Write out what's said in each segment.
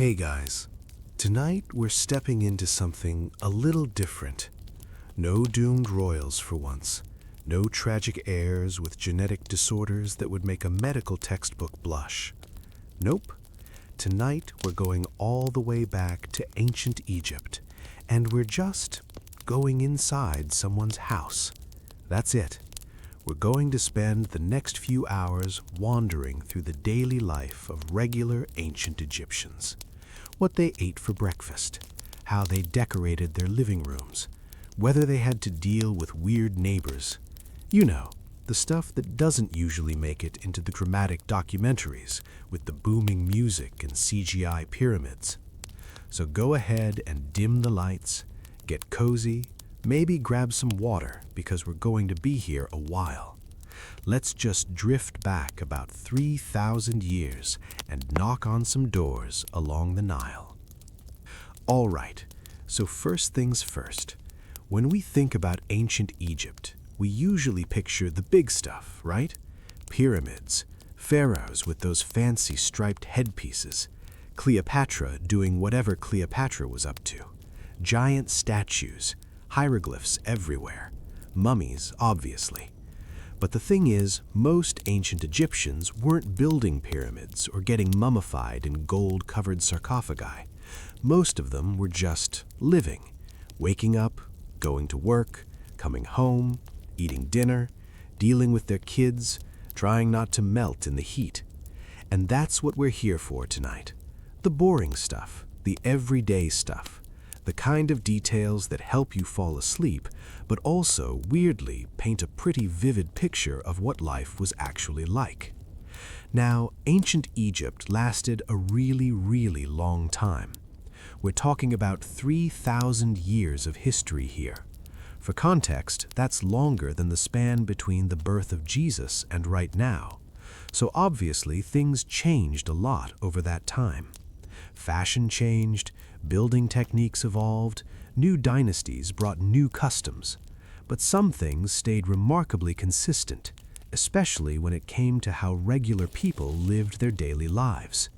Hey guys, tonight we're stepping into something a little different. No doomed royals for once. No tragic heirs with genetic disorders that would make a medical textbook blush. Nope. Tonight we're going all the way back to ancient Egypt, and we're just going inside someone's house. That's it. We're going to spend the next few hours wandering through the daily life of regular ancient Egyptians. What they ate for breakfast, how they decorated their living rooms, whether they had to deal with weird neighbors. You know, the stuff that doesn't usually make it into the dramatic documentaries with the booming music and CGI pyramids. So go ahead and dim the lights, get cozy, maybe grab some water because we're going to be here a while. Let's just drift back about 3,000 years and knock on some doors along the Nile. All right, so first things first. When we think about ancient Egypt, we usually picture the big stuff, right? Pyramids, pharaohs with those fancy striped headpieces, Cleopatra doing whatever Cleopatra was up to, giant statues, hieroglyphs everywhere, mummies, obviously. But the thing is, most ancient Egyptians weren't building pyramids or getting mummified in gold-covered sarcophagi. Most of them were just living, waking up, going to work, coming home, eating dinner, dealing with their kids, trying not to melt in the heat. And that's what we're here for tonight. The boring stuff, the everyday stuff. The kind of details that help you fall asleep, but also, weirdly, paint a pretty vivid picture of what life was actually like. Now, ancient Egypt lasted a really, really long time. We're talking about 3,000 years of history here. For context, that's longer than the span between the birth of Jesus and right now. So obviously, things changed a lot over that time. Fashion changed, building techniques evolved, new dynasties brought new customs. But some things stayed remarkably consistent, especially when it came to how regular people lived their daily lives.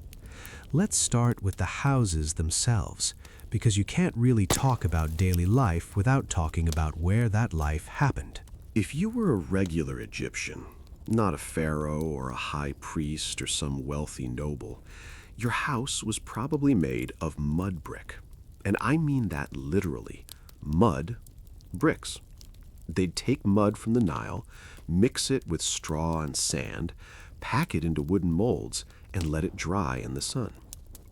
Let's start with the houses themselves, because you can't really talk about daily life without talking about where that life happened. If you were a regular Egyptian, not a pharaoh or a high priest or some wealthy noble, your house was probably made of mud brick. And I mean that literally. Mud bricks. They'd take mud from the Nile, mix it with straw and sand, pack it into wooden molds, and let it dry in the sun.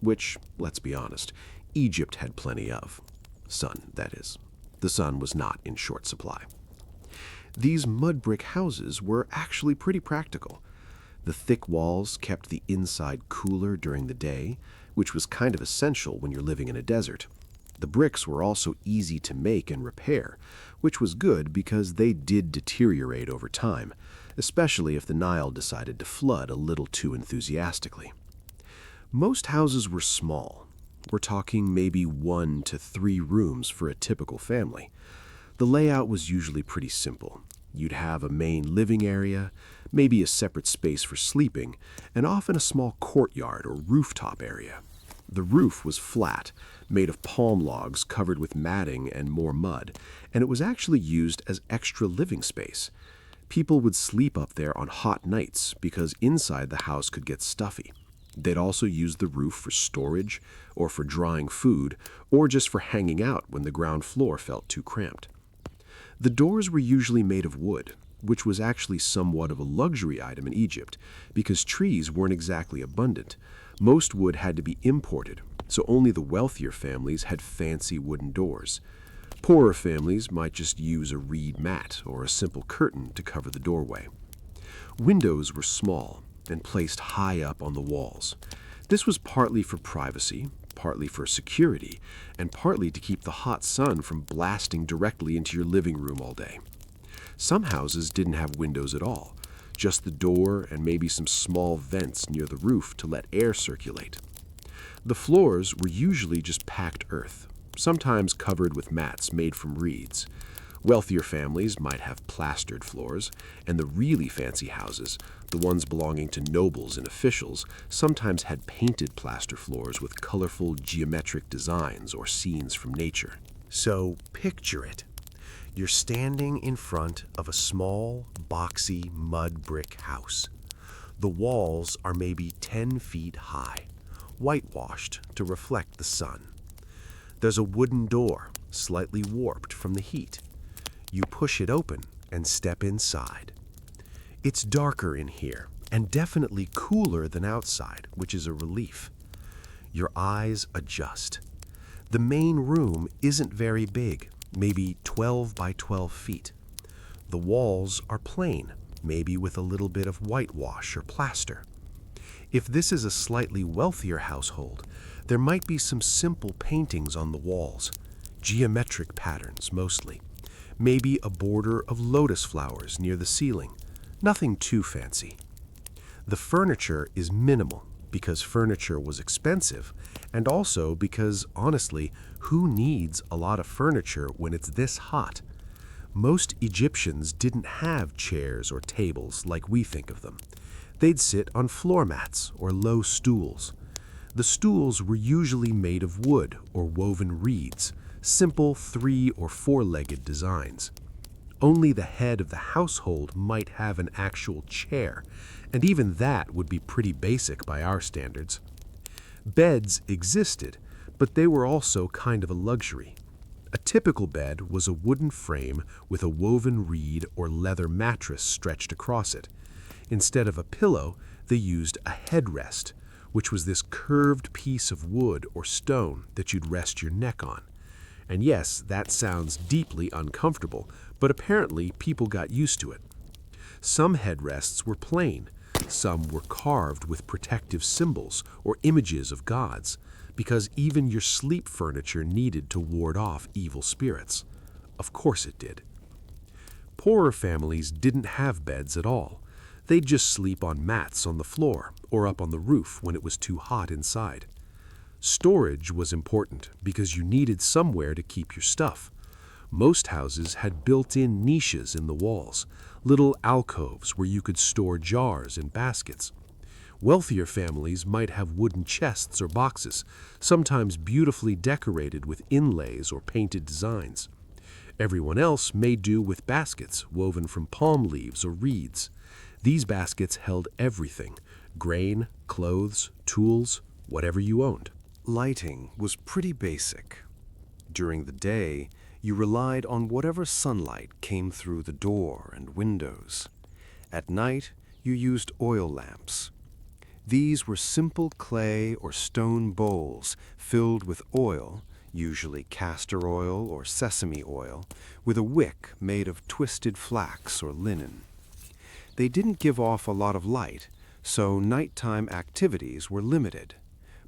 Which, let's be honest, Egypt had plenty of. Sun, that is. The sun was not in short supply. These mud brick houses were actually pretty practical. The thick walls kept the inside cooler during the day, which was kind of essential when you're living in a desert. The bricks were also easy to make and repair, which was good because they did deteriorate over time, especially if the Nile decided to flood a little too enthusiastically. Most houses were small. We're talking maybe 1 to 3 rooms for a typical family. The layout was usually pretty simple. You'd have a main living area, maybe a separate space for sleeping, and often a small courtyard or rooftop area. The roof was flat, made of palm logs covered with matting and more mud, and it was actually used as extra living space. People would sleep up there on hot nights because inside the house could get stuffy. They'd also use the roof for storage, or for drying food, or just for hanging out when the ground floor felt too cramped. The doors were usually made of wood, which was actually somewhat of a luxury item in Egypt because trees weren't exactly abundant. Most wood had to be imported, so only the wealthier families had fancy wooden doors. Poorer families might just use a reed mat or a simple curtain to cover the doorway. Windows were small and placed high up on the walls. This was partly for privacy, partly for security, and partly to keep the hot sun from blasting directly into your living room all day. Some houses didn't have windows at all, just the door and maybe some small vents near the roof to let air circulate. The floors were usually just packed earth, sometimes covered with mats made from reeds. Wealthier families might have plastered floors, and the really fancy houses, the ones belonging to nobles and officials, sometimes had painted plaster floors with colorful geometric designs or scenes from nature. So picture it. You're standing in front of a small, boxy mud brick house. The walls are maybe 10 feet high, whitewashed to reflect the sun. There's a wooden door, slightly warped from the heat. You push it open and step inside. It's darker in here and definitely cooler than outside, which is a relief. Your eyes adjust. The main room isn't very big, maybe 12 by 12 feet. The walls are plain, maybe with a little bit of whitewash or plaster. If this is a slightly wealthier household, there might be some simple paintings on the walls, geometric patterns mostly, maybe a border of lotus flowers near the ceiling, nothing too fancy. The furniture is minimal because furniture was expensive, and also because, honestly, who needs a lot of furniture when it's this hot? Most Egyptians didn't have chairs or tables like we think of them. They'd sit on floor mats or low stools. The stools were usually made of wood or woven reeds, simple 3- or 4-legged designs. Only the head of the household might have an actual chair, and even that would be pretty basic by our standards. Beds existed, but they were also kind of a luxury. A typical bed was a wooden frame with a woven reed or leather mattress stretched across it. Instead of a pillow, they used a headrest, which was this curved piece of wood or stone that you'd rest your neck on. And yes, that sounds deeply uncomfortable, but apparently people got used to it. Some headrests were plain, some were carved with protective symbols or images of gods, because even your sleep furniture needed to ward off evil spirits. Of course it did. Poorer families didn't have beds at all. They'd just sleep on mats on the floor or up on the roof when it was too hot inside. Storage was important because you needed somewhere to keep your stuff. Most houses had built-in niches in the walls, little alcoves where you could store jars and baskets. Wealthier families might have wooden chests or boxes, sometimes beautifully decorated with inlays or painted designs. Everyone else may do with baskets woven from palm leaves or reeds. These baskets held everything: grain, clothes, tools, whatever you owned. Lighting was pretty basic. During the day, you relied on whatever sunlight came through the door and windows. At night, you used oil lamps. These were simple clay or stone bowls filled with oil, usually castor oil or sesame oil, with a wick made of twisted flax or linen. They didn't give off a lot of light, so nighttime activities were limited.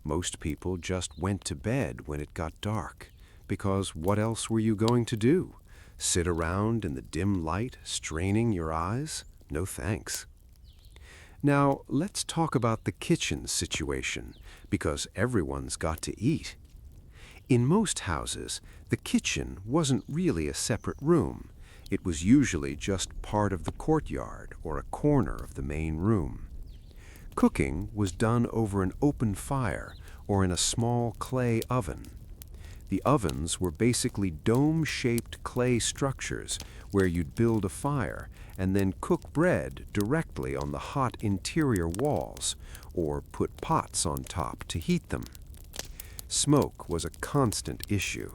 Most people just went to bed when it got dark, because what else were you going to do? Sit around in the dim light, straining your eyes? No thanks. Now, let's talk about the kitchen situation, because everyone's got to eat. In most houses, the kitchen wasn't really a separate room. It was usually just part of the courtyard or a corner of the main room. Cooking was done over an open fire or in a small clay oven. The ovens were basically dome-shaped clay structures where you'd build a fire and then cook bread directly on the hot interior walls or put pots on top to heat them. Smoke was a constant issue.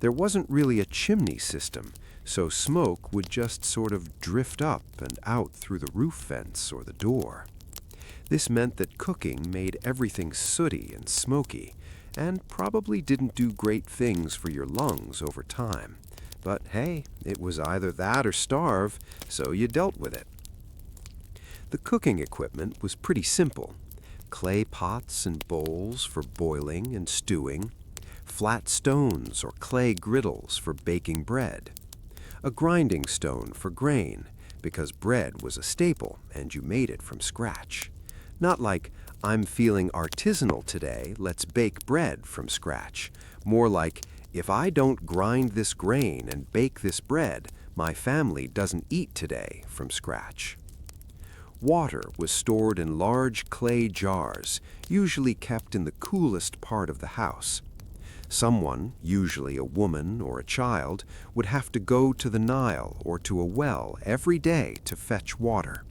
There wasn't really a chimney system, so smoke would just sort of drift up and out through the roof vents or the door. This meant that cooking made everything sooty and smoky, and probably didn't do great things for your lungs over time. But hey, it was either that or starve, so you dealt with it. The cooking equipment was pretty simple. Clay pots and bowls for boiling and stewing, flat stones or clay griddles for baking bread, a grinding stone for grain, because bread was a staple and you made it from scratch. Not like, I'm feeling artisanal today, let's bake bread from scratch. More like, if I don't grind this grain and bake this bread, My family doesn't eat today from scratch. Water was stored in large clay jars, usually kept in the coolest part of the house. Someone, usually a woman or a child, would have to go to the Nile or to a well every day to fetch water.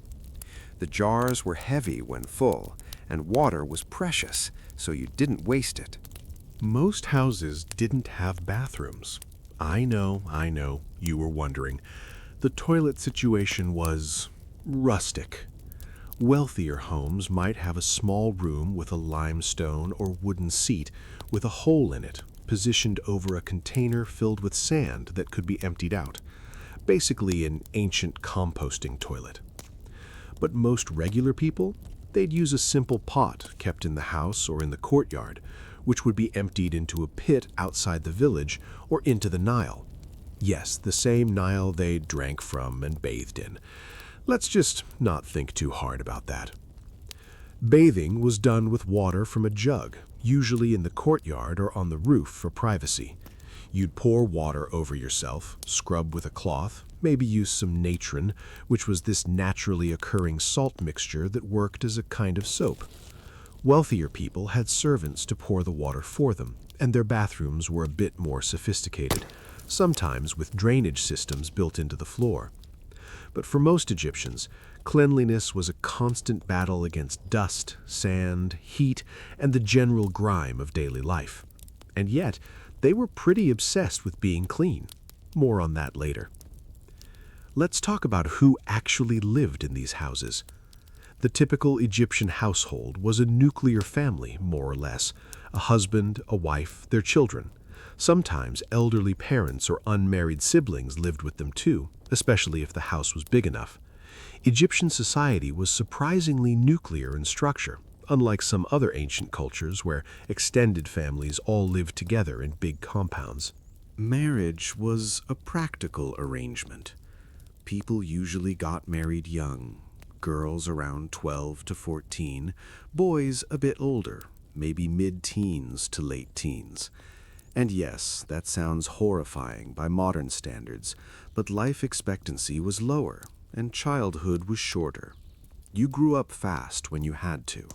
The jars were heavy when full, and water was precious, so you didn't waste it. Most houses didn't have bathrooms. I know, you were wondering. The toilet situation was rustic. Wealthier homes might have a small room with a limestone or wooden seat with a hole in it, positioned over a container filled with sand that could be emptied out. Basically an ancient composting toilet. But most regular people, they'd use a simple pot kept in the house or in the courtyard, which would be emptied into a pit outside the village or into the Nile. Yes, the same Nile they drank from and bathed in. Let's just not think too hard about that. Bathing was done with water from a jug, usually in the courtyard or on the roof for privacy. You'd pour water over yourself, scrub with a cloth, maybe use some natron, which was this naturally occurring salt mixture that worked as a kind of soap. Wealthier people had servants to pour the water for them, and their bathrooms were a bit more sophisticated, sometimes with drainage systems built into the floor. But for most Egyptians, cleanliness was a constant battle against dust, sand, heat, and the general grime of daily life. And yet, they were pretty obsessed with being clean. More on that later. Let's talk about who actually lived in these houses. The typical Egyptian household was a nuclear family, more or less, a husband, a wife, their children. Sometimes elderly parents or unmarried siblings lived with them too, especially if the house was big enough. Egyptian society was surprisingly nuclear in structure, unlike some other ancient cultures where extended families all lived together in big compounds. Marriage was a practical arrangement. People usually got married young, girls around 12 to 14, boys a bit older, maybe mid-teens to late teens. And yes, that sounds horrifying by modern standards, but life expectancy was lower and childhood was shorter. You grew up fast when you had to.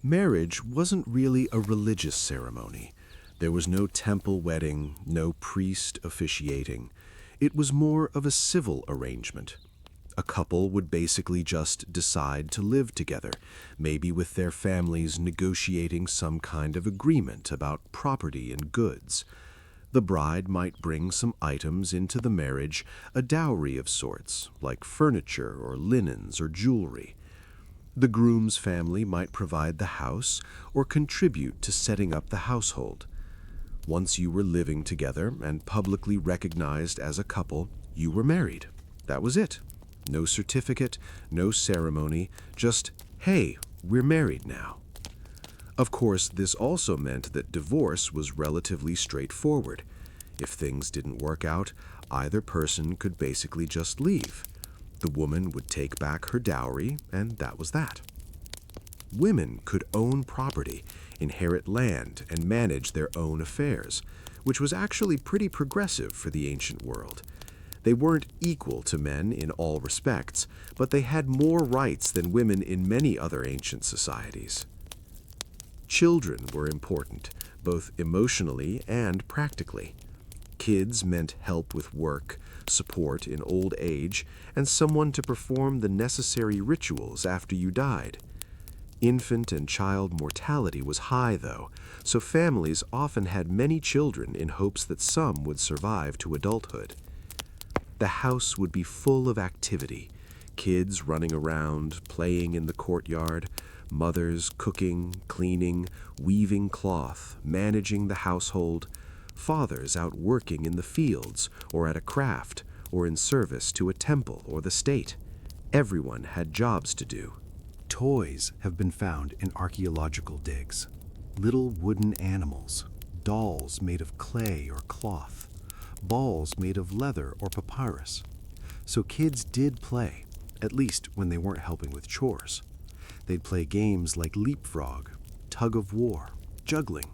Marriage wasn't really a religious ceremony. There was no temple wedding, no priest officiating. It was more of a civil arrangement. A couple would basically just decide to live together, maybe with their families negotiating some kind of agreement about property and goods. The bride might bring some items into the marriage, a dowry of sorts, like furniture or linens or jewelry. The groom's family might provide the house or contribute to setting up the household. Once you were living together and publicly recognized as a couple, you were married. That was it. No certificate, no ceremony, just, hey, we're married now. Of course, this also meant that divorce was relatively straightforward. If things didn't work out, either person could basically just leave. The woman would take back her dowry, and that was that. Women could own property, inherit land, and manage their own affairs, which was actually pretty progressive for the ancient world. They weren't equal to men in all respects, but they had more rights than women in many other ancient societies. Children were important, both emotionally and practically. Kids meant help with work, support in old age, and someone to perform the necessary rituals after you died. Infant and child mortality was high, though, so families often had many children in hopes that some would survive to adulthood. The house would be full of activity, kids running around, playing in the courtyard, mothers cooking, cleaning, weaving cloth, managing the household, fathers out working in the fields or at a craft or in service to a temple or the state. Everyone had jobs to do. Toys have been found in archaeological digs. Little wooden animals, dolls made of clay or cloth, balls made of leather or papyrus. So kids did play, at least when they weren't helping with chores. They'd play games like leapfrog, tug of war, juggling.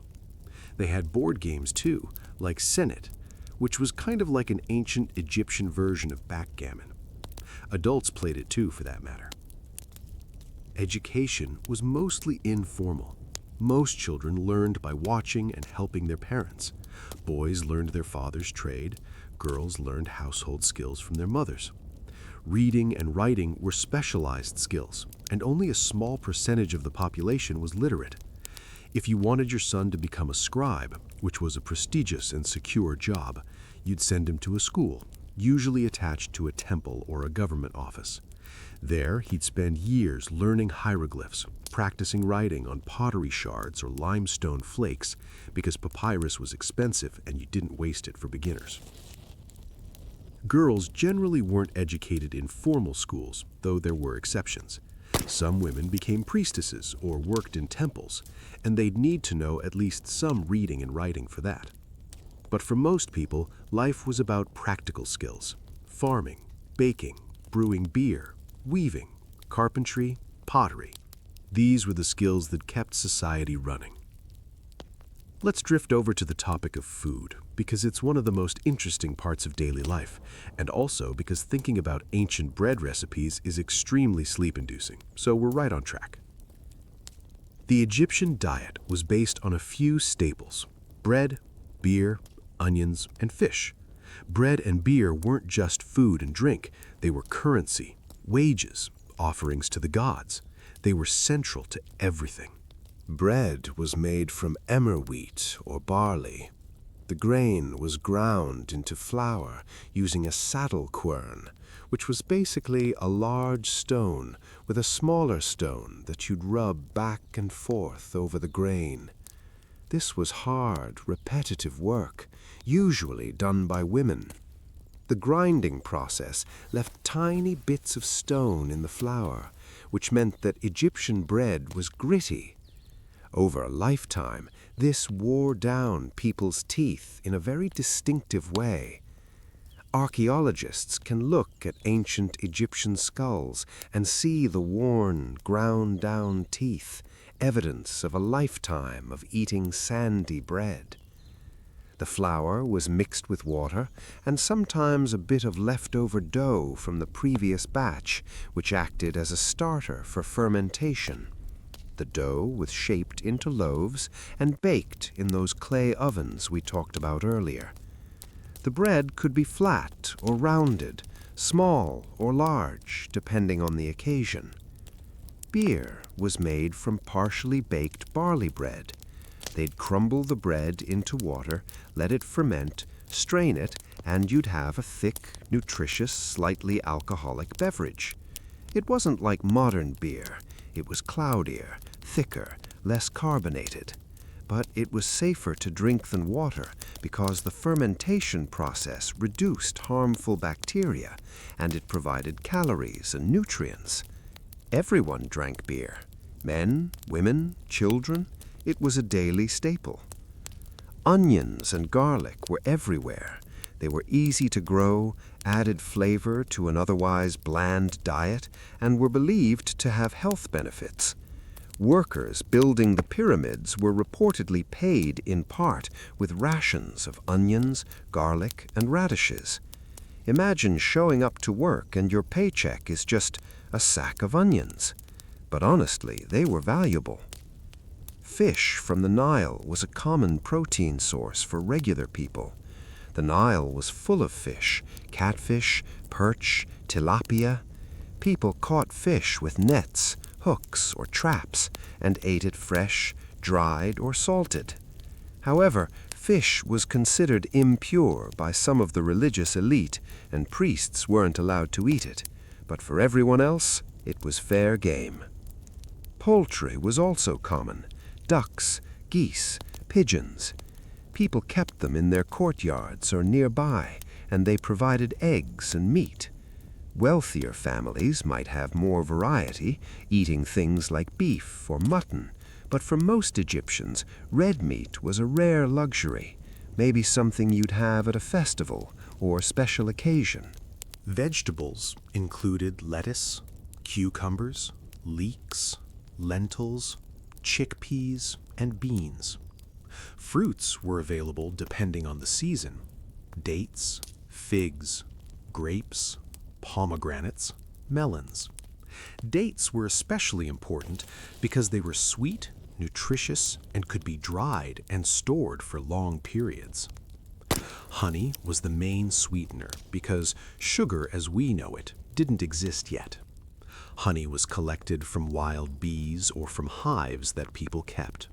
They had board games too, like Senet, which was kind of like an ancient Egyptian version of backgammon. Adults played it too, for that matter. Education was mostly informal. Most children learned by watching and helping their parents. Boys learned their father's trade. Girls learned household skills from their mothers. Reading and writing were specialized skills, and only a small percentage of the population was literate. If you wanted your son to become a scribe, which was a prestigious and secure job, you'd send him to a school, usually attached to a temple or a government office. There, he'd spend years learning hieroglyphs, practicing writing on pottery shards or limestone flakes, because papyrus was expensive and you didn't waste it for beginners. Girls generally weren't educated in formal schools, though there were exceptions. Some women became priestesses or worked in temples, and they'd need to know at least some reading and writing for that. But for most people, life was about practical skills: farming, baking, brewing beer, weaving, carpentry, pottery. These were the skills that kept society running. Let's drift over to the topic of food, because it's one of the most interesting parts of daily life, and also because thinking about ancient bread recipes is extremely sleep-inducing, so we're right on track. The Egyptian diet was based on a few staples: bread, beer, onions, and fish. Bread and beer weren't just food and drink, they were currency, wages, offerings to the gods. They were central to everything. Bread was made from emmer wheat or barley. The grain was ground into flour using a saddle quern, which was basically a large stone with a smaller stone that you'd rub back and forth over the grain. This was hard, repetitive work, usually done by women. The grinding process left tiny bits of stone in the flour, which meant that Egyptian bread was gritty. Over a lifetime, this wore down people's teeth in a very distinctive way. Archaeologists can look at ancient Egyptian skulls and see the worn, ground-down teeth, evidence of a lifetime of eating sandy bread. The flour was mixed with water and sometimes a bit of leftover dough from the previous batch, which acted as a starter for fermentation. The dough was shaped into loaves and baked in those clay ovens we talked about earlier. The bread could be flat or rounded, small or large, depending on the occasion. Beer was made from partially baked barley bread. They'd crumble the bread into water, let it ferment, strain it, and you'd have a thick, nutritious, slightly alcoholic beverage. It wasn't like modern beer. It was cloudier, thicker, less carbonated. But it was safer to drink than water because the fermentation process reduced harmful bacteria and it provided calories and nutrients. Everyone drank beer. Men, women, children. It was a daily staple. Onions and garlic were everywhere. They were easy to grow, added flavor to an otherwise bland diet, and were believed to have health benefits. Workers building the pyramids were reportedly paid in part with rations of onions, garlic, and radishes. Imagine showing up to work and your paycheck is just a sack of onions. But honestly, they were valuable. Fish from the Nile was a common protein source for regular people. The Nile was full of fish: catfish, perch, tilapia. People caught fish with nets, hooks, or traps, and ate it fresh, dried, or salted. However, fish was considered impure by some of the religious elite, and priests weren't allowed to eat it. But for everyone else, it was fair game. Poultry was also common: ducks, geese, pigeons. People kept them in their courtyards or nearby, and they provided eggs and meat. Wealthier families might have more variety, eating things like beef or mutton, but for most Egyptians, red meat was a rare luxury, maybe something you'd have at a festival or special occasion. Vegetables included lettuce, cucumbers, leeks, lentils, chickpeas, and beans. Fruits were available depending on the season. dates, figs, grapes, pomegranates, melons. Dates were especially important because they were sweet, nutritious, and could be dried and stored for long periods. Honey was the main sweetener because sugar as we know it didn't exist yet. Honey was collected from wild bees or from hives that people kept.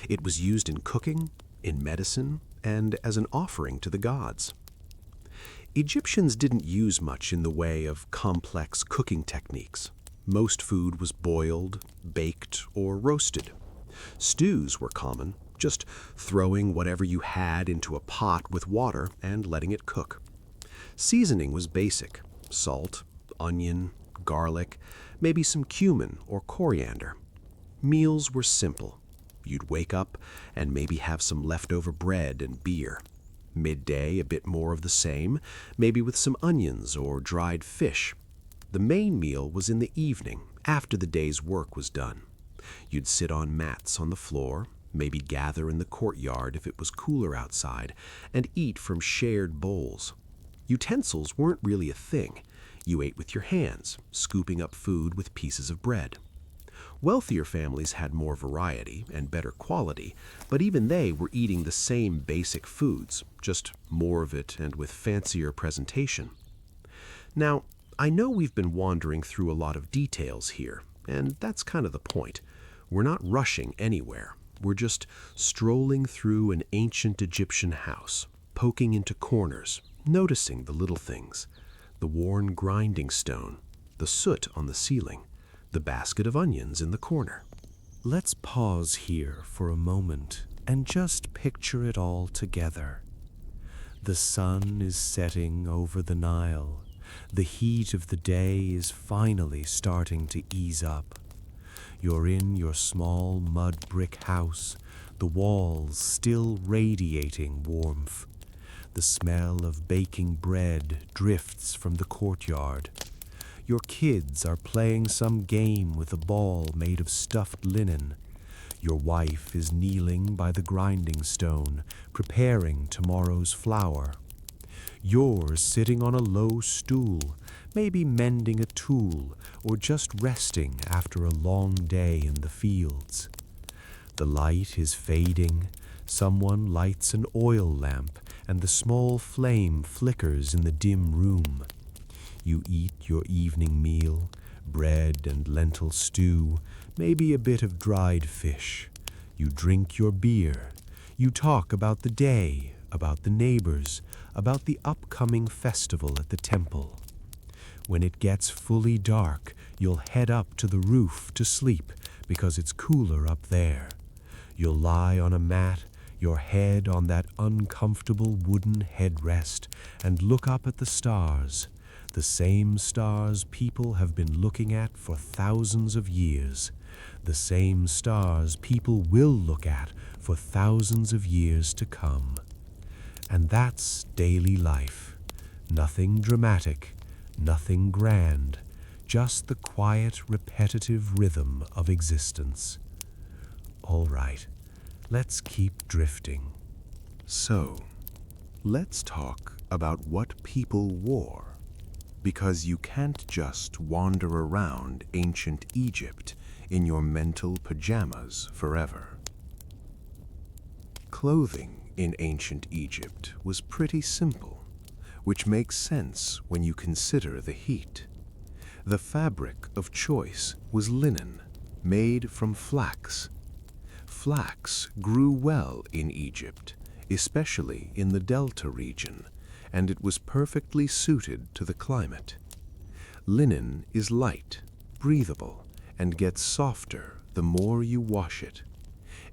It was used in cooking, in medicine, and as an offering to the gods. Egyptians didn't use much in the way of complex cooking techniques. Most food was boiled, baked, or roasted. Stews were common, just throwing whatever you had into a pot with water and letting it cook. Seasoning was basic: salt, onion, garlic, maybe some cumin or coriander. Meals were simple. You'd wake up and maybe have some leftover bread and beer. Midday, a bit more of the same, maybe with some onions or dried fish. The main meal was in the evening, after the day's work was done. You'd sit on mats on the floor, maybe gather in the courtyard if it was cooler outside, and eat from shared bowls. Utensils weren't really a thing. You ate with your hands, scooping up food with pieces of bread. Wealthier families had more variety and better quality, but even they were eating the same basic foods, just more of it and with fancier presentation. Now, I know we've been wandering through a lot of details here, and that's kind of the point. We're not rushing anywhere. We're just strolling through an ancient Egyptian house, poking into corners, noticing the little things: the worn grinding stone, the soot on the ceiling, the basket of onions in the corner. Let's pause here for a moment and just picture it all together. The sun is setting over the Nile. The heat of the day is finally starting to ease up. You're in your small mud brick house, the walls still radiating warmth. The smell of baking bread drifts from the courtyard. Your kids are playing some game with a ball made of stuffed linen. Your wife is kneeling by the grinding stone, preparing tomorrow's flour. You're sitting on a low stool, maybe mending a tool or just resting after a long day in the fields. The light is fading. Someone lights an oil lamp, and the small flame flickers in the dim room. You eat your evening meal, bread and lentil stew, maybe a bit of dried fish. You drink your beer. You talk about the day, about the neighbors, about the upcoming festival at the temple. When it gets fully dark, you'll head up to the roof to sleep because it's cooler up there. You'll lie on a mat, your head on that uncomfortable wooden headrest, and look up at the stars, the same stars people have been looking at for thousands of years, the same stars people will look at for thousands of years to come. And that's daily life. Nothing dramatic, nothing grand, just the quiet, repetitive rhythm of existence. All right, let's keep drifting. So, let's talk about what people wore, because you can't just wander around ancient Egypt in your mental pajamas forever. Clothing in ancient Egypt was pretty simple, which makes sense when you consider the heat. The fabric of choice was linen, made from flax. Flax grew well in Egypt, especially in the Delta region, and it was perfectly suited to the climate. Linen is light, breathable, and gets softer the more you wash it.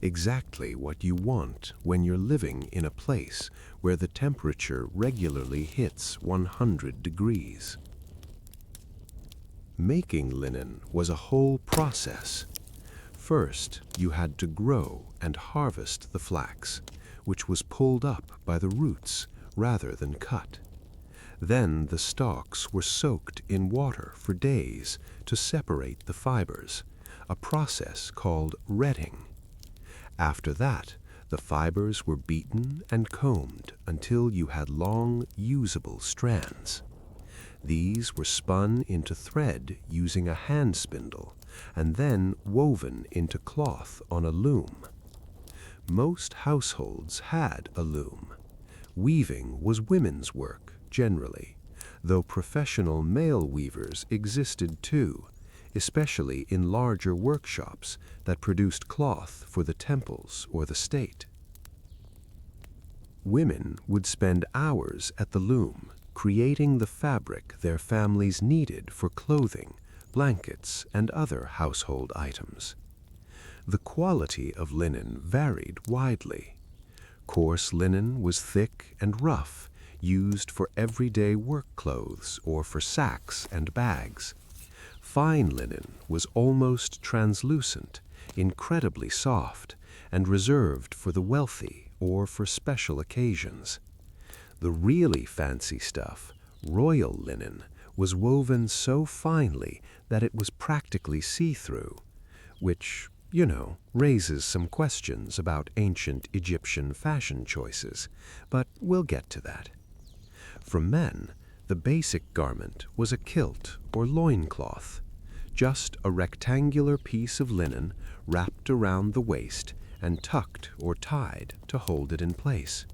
Exactly what you want when you're living in a place where the temperature regularly hits 100 degrees. Making linen was a whole process. First, you had to grow and harvest the flax, which was pulled up by the roots rather than cut. Then the stalks were soaked in water for days to separate the fibers, a process called retting. After that, The fibers were beaten and combed until you had long, usable strands. These were spun into thread using a hand spindle and then woven into cloth on a loom. Most households had a loom. Weaving was women's work, generally, though professional male weavers existed too, especially in larger workshops that produced cloth for the temples or the state. Women would spend hours at the loom, creating the fabric their families needed for clothing, blankets, and other household items. The quality of linen varied widely. Coarse linen was thick and rough, used for everyday work clothes or for sacks and bags. Fine linen was almost translucent, incredibly soft, and reserved for the wealthy or for special occasions. The really fancy stuff, royal linen, was woven so finely that it was practically see-through, which, raises some questions about ancient Egyptian fashion choices, but we'll get to that. For men, the basic garment was a kilt or loincloth, just a rectangular piece of linen wrapped around the waist and tucked or tied to hold it in place.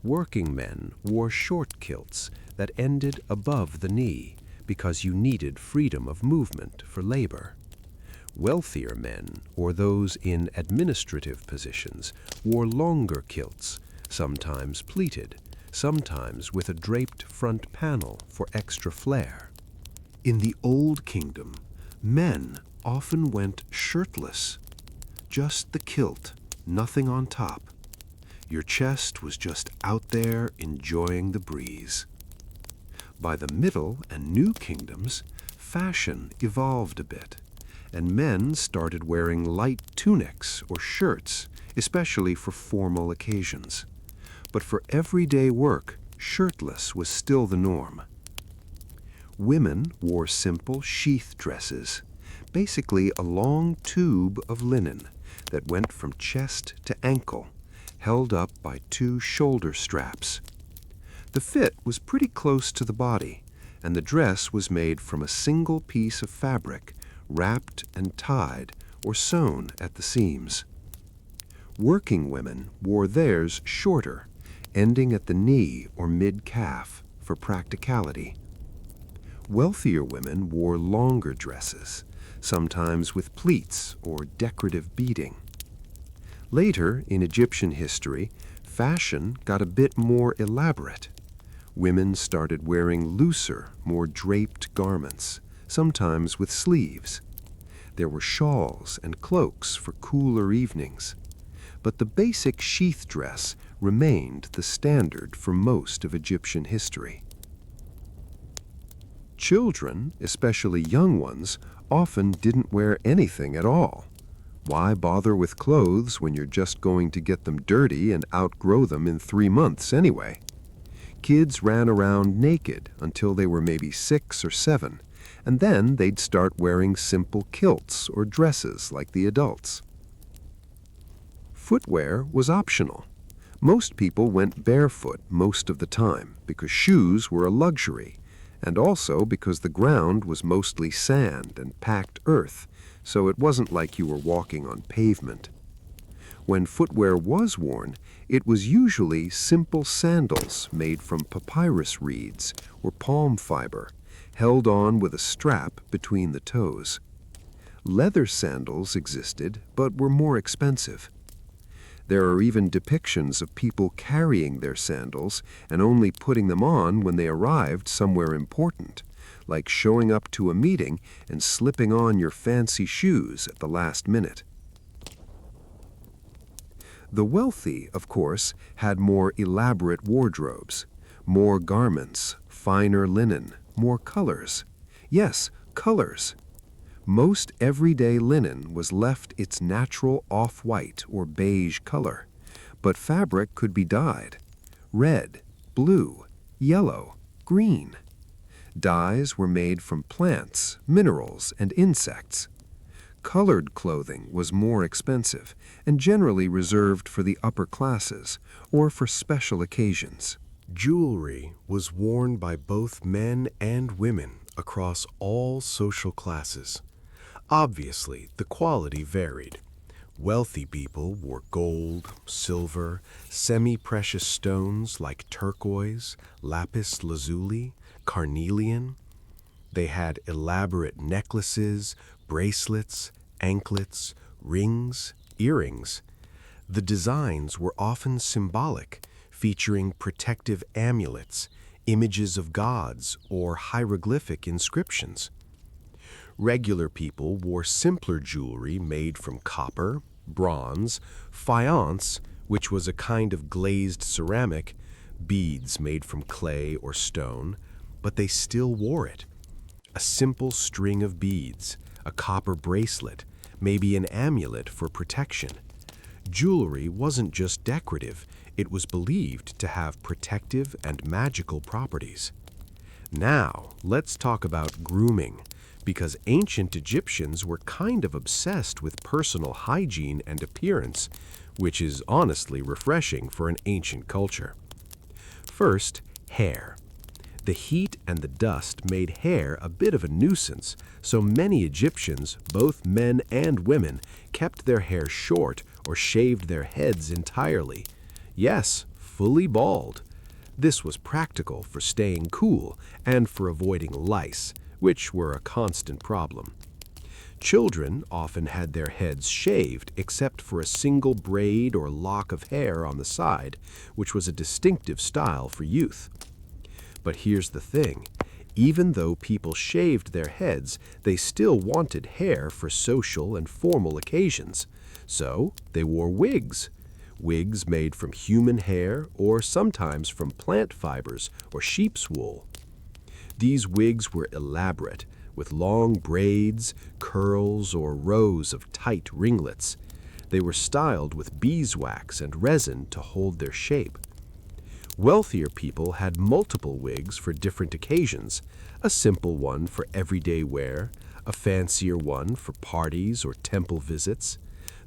Working men wore short kilts that ended above the knee because you needed freedom of movement for labor. Wealthier men, or those in administrative positions, wore longer kilts, sometimes pleated, sometimes with a draped front panel for extra flair. In the Old Kingdom, men often went shirtless. Just the kilt, nothing on top. Your chest was just out there enjoying the breeze. By the Middle and New Kingdoms, fashion evolved a bit, and men started wearing light tunics or shirts, especially for formal occasions. But for everyday work, shirtless was still the norm. Women wore simple sheath dresses, basically a long tube of linen that went from chest to ankle, held up by two shoulder straps. The fit was pretty close to the body, and the dress was made from a single piece of fabric, wrapped and tied or sewn at the seams. Working women wore theirs shorter, ending at the knee or mid-calf for practicality. Wealthier women wore longer dresses, sometimes with pleats or decorative beading. Later in Egyptian history, fashion got a bit more elaborate. Women started wearing looser, more draped garments, sometimes with sleeves. There were shawls and cloaks for cooler evenings. But the basic sheath dress remained the standard for most of Egyptian history. Children, especially young ones, often didn't wear anything at all. Why bother with clothes when you're just going to get them dirty and outgrow them in 3 months anyway? Kids ran around naked until they were maybe 6 or 7, and then they'd start wearing simple kilts or dresses like the adults. Footwear was optional. Most people went barefoot most of the time because shoes were a luxury, and also because the ground was mostly sand and packed earth, so it wasn't like you were walking on pavement. When footwear was worn, it was usually simple sandals made from papyrus reeds or palm fiber, held on with a strap between the toes. Leather sandals existed, but were more expensive. There are even depictions of people carrying their sandals and only putting them on when they arrived somewhere important, like showing up to a meeting and slipping on your fancy shoes at the last minute. The wealthy, of course, had more elaborate wardrobes, more garments, finer linen, more colors. Yes, colors. Most everyday linen was left its natural off-white or beige color, but fabric could be dyed: red, blue, yellow, green. Dyes were made from plants, minerals, and insects. Colored clothing was more expensive and generally reserved for the upper classes or for special occasions. Jewelry was worn by both men and women across all social classes. Obviously, the quality varied. Wealthy people wore gold, silver, semi-precious stones like turquoise, lapis lazuli, carnelian. They had elaborate necklaces, bracelets, anklets, rings, earrings. The designs were often symbolic, featuring protective amulets, images of gods, or hieroglyphic inscriptions. Regular people wore simpler jewelry made from copper, bronze, faience, which was a kind of glazed ceramic, beads made from clay or stone, but they still wore it. A simple string of beads, a copper bracelet, maybe an amulet for protection. Jewelry wasn't just decorative, it was believed to have protective and magical properties. Now, let's talk about grooming, because ancient Egyptians were kind of obsessed with personal hygiene and appearance, which is honestly refreshing for an ancient culture. First, hair. The heat and the dust made hair a bit of a nuisance, so many Egyptians, both men and women, kept their hair short or shaved their heads entirely. Yes, fully bald. This was practical for staying cool and for avoiding lice, which were a constant problem. Children often had their heads shaved except for a single braid or lock of hair on the side, which was a distinctive style for youth. But here's the thing. Even though people shaved their heads, they still wanted hair for social and formal occasions. So they wore wigs. Wigs made from human hair or sometimes from plant fibers or sheep's wool. These wigs were elaborate, with long braids, curls, or rows of tight ringlets. They were styled with beeswax and resin to hold their shape. Wealthier people had multiple wigs for different occasions, a simple one for everyday wear, a fancier one for parties or temple visits.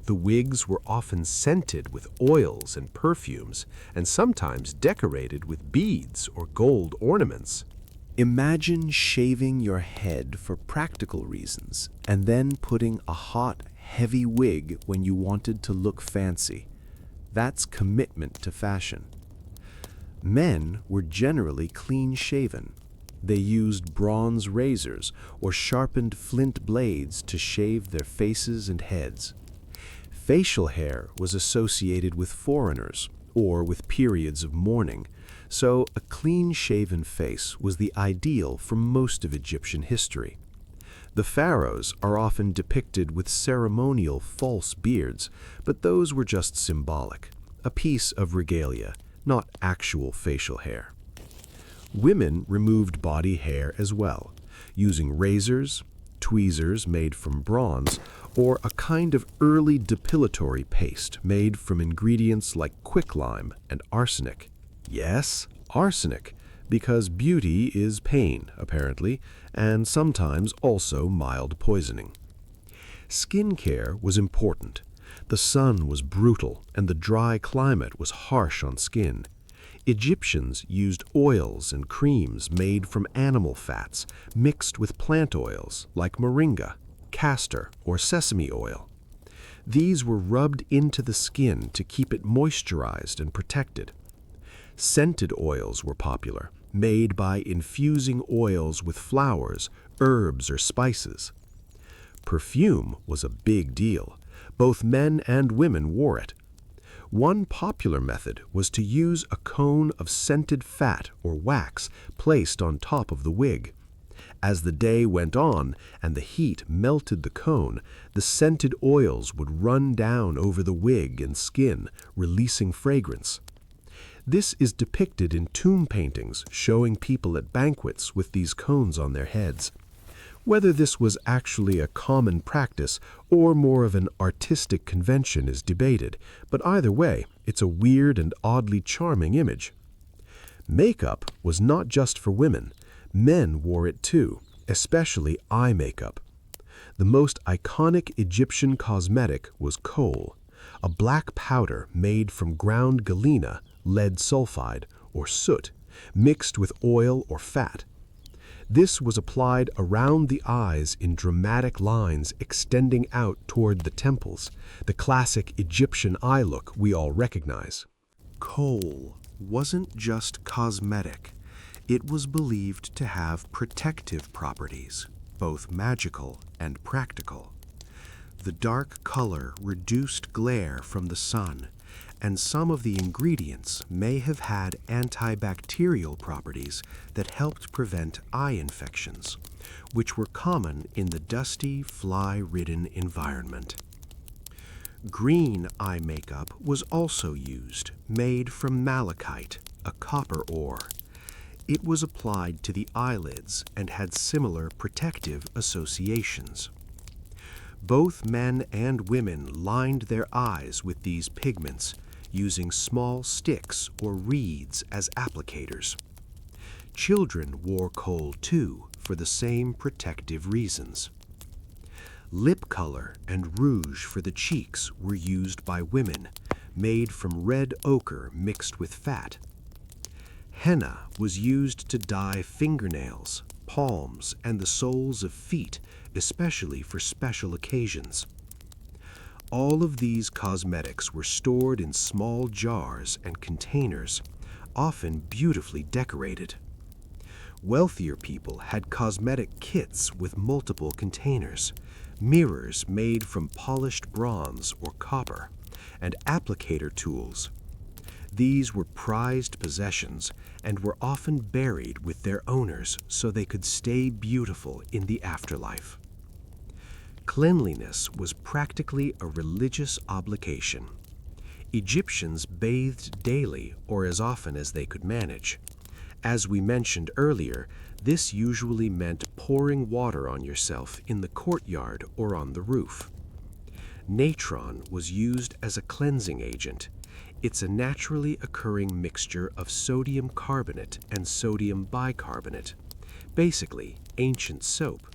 The wigs were often scented with oils and perfumes, and sometimes decorated with beads or gold ornaments. Imagine shaving your head for practical reasons and then putting a hot, heavy wig when you wanted to look fancy. That's commitment to fashion. Men were generally clean-shaven. They used bronze razors or sharpened flint blades to shave their faces and heads. Facial hair was associated with foreigners or with periods of mourning, so a clean-shaven face was the ideal for most of Egyptian history. The pharaohs are often depicted with ceremonial false beards, but those were just symbolic, a piece of regalia, not actual facial hair. Women removed body hair as well, using razors, tweezers made from bronze, or a kind of early depilatory paste made from ingredients like quicklime and arsenic. Yes, arsenic, because beauty is pain, apparently, and sometimes also mild poisoning. Skin care was important. The sun was brutal, and the dry climate was harsh on skin. Egyptians used oils and creams made from animal fats, mixed with plant oils like moringa, castor, or sesame oil. These were rubbed into the skin to keep it moisturized and protected. Scented oils were popular, made by infusing oils with flowers, herbs, or spices. Perfume was a big deal. Both men and women wore it. One popular method was to use a cone of scented fat or wax placed on top of the wig. As the day went on and the heat melted the cone, the scented oils would run down over the wig and skin, releasing fragrance. This is depicted in tomb paintings showing people at banquets with these cones on their heads. Whether this was actually a common practice or more of an artistic convention is debated, but either way, it's a weird and oddly charming image. Makeup was not just for women. Men wore it too, especially eye makeup. The most iconic Egyptian cosmetic was kohl, a black powder made from ground galena, lead sulfide, or soot, mixed with oil or fat. This was applied around the eyes in dramatic lines extending out toward the temples, the classic Egyptian eye look we all recognize. Kohl wasn't just cosmetic. It was believed to have protective properties, both magical and practical. The dark color reduced glare from the sun, and some of the ingredients may have had antibacterial properties that helped prevent eye infections, which were common in the dusty, fly-ridden environment. Green eye makeup was also used, made from malachite, a copper ore. It was applied to the eyelids and had similar protective associations. Both men and women lined their eyes with these pigments, using small sticks or reeds as applicators. Children wore kohl too for the same protective reasons. Lip color and rouge for the cheeks were used by women, made from red ochre mixed with fat. Henna was used to dye fingernails, palms, and the soles of feet, especially for special occasions. All of these cosmetics were stored in small jars and containers, often beautifully decorated. Wealthier people had cosmetic kits with multiple containers, mirrors made from polished bronze or copper, and applicator tools. These were prized possessions and were often buried with their owners so they could stay beautiful in the afterlife. Cleanliness was practically a religious obligation. Egyptians bathed daily or as often as they could manage. As we mentioned earlier, this usually meant pouring water on yourself in the courtyard or on the roof. Natron was used as a cleansing agent. It's a naturally occurring mixture of sodium carbonate and sodium bicarbonate, basically ancient soap.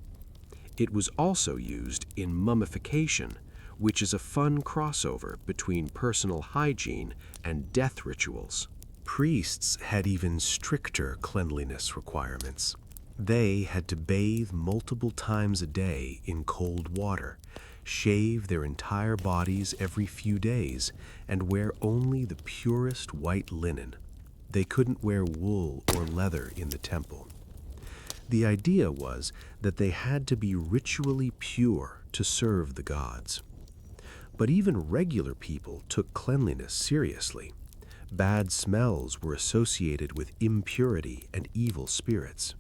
It was also used in mummification, which is a fun crossover between personal hygiene and death rituals. Priests had even stricter cleanliness requirements. They had to bathe multiple times a day in cold water, shave their entire bodies every few days, and wear only the purest white linen. They couldn't wear wool or leather in the temple. The idea was that they had to be ritually pure to serve the gods. But even regular people took cleanliness seriously. Bad smells were associated with impurity and evil spirits.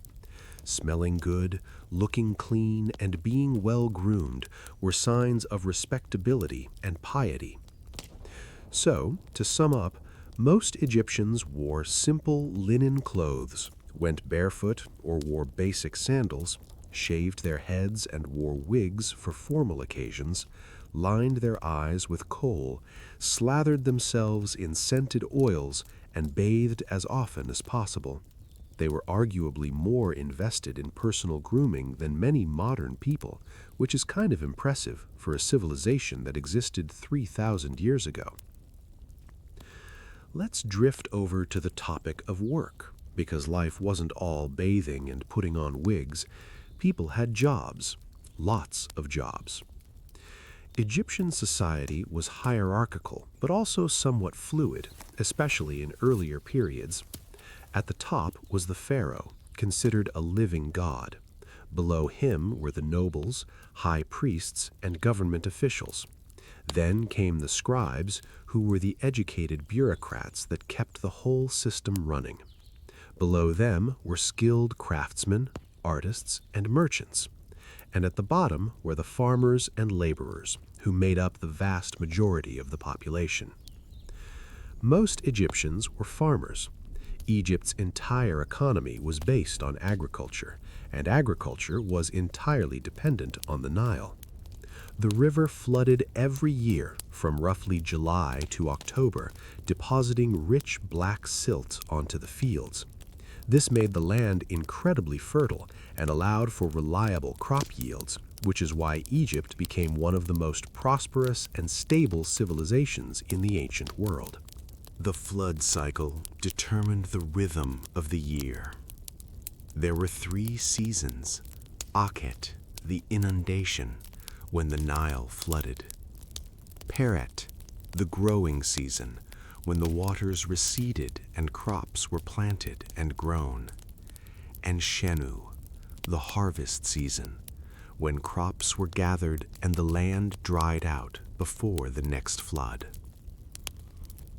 Smelling good, looking clean, and being well-groomed were signs of respectability and piety. So, to sum up, most Egyptians wore simple linen clothes, went barefoot or wore basic sandals, shaved their heads and wore wigs for formal occasions, lined their eyes with kohl, slathered themselves in scented oils, and bathed as often as possible. They were arguably more invested in personal grooming than many modern people, which is kind of impressive for a civilization that existed 3,000 years ago. Let's drift over to the topic of work, because life wasn't all bathing and putting on wigs. People had jobs, lots of jobs. Egyptian society was hierarchical, but also somewhat fluid, especially in earlier periods. At the top was the pharaoh, considered a living god. Below him were the nobles, high priests, and government officials. Then came the scribes, who were the educated bureaucrats that kept the whole system running. Below them were skilled craftsmen, artists, and merchants. And at the bottom were the farmers and laborers, who made up the vast majority of the population. Most Egyptians were farmers. Egypt's entire economy was based on agriculture, and agriculture was entirely dependent on the Nile. The river flooded every year from roughly July to October, depositing rich black silt onto the fields. This made the land incredibly fertile and allowed for reliable crop yields, which is why Egypt became one of the most prosperous and stable civilizations in the ancient world. The flood cycle determined the rhythm of the year. There were 3 seasons: Akhet, the inundation, when the Nile flooded; Peret, the growing season, when the waters receded and crops were planted and grown; and Shenu, the harvest season, when crops were gathered and the land dried out before the next flood.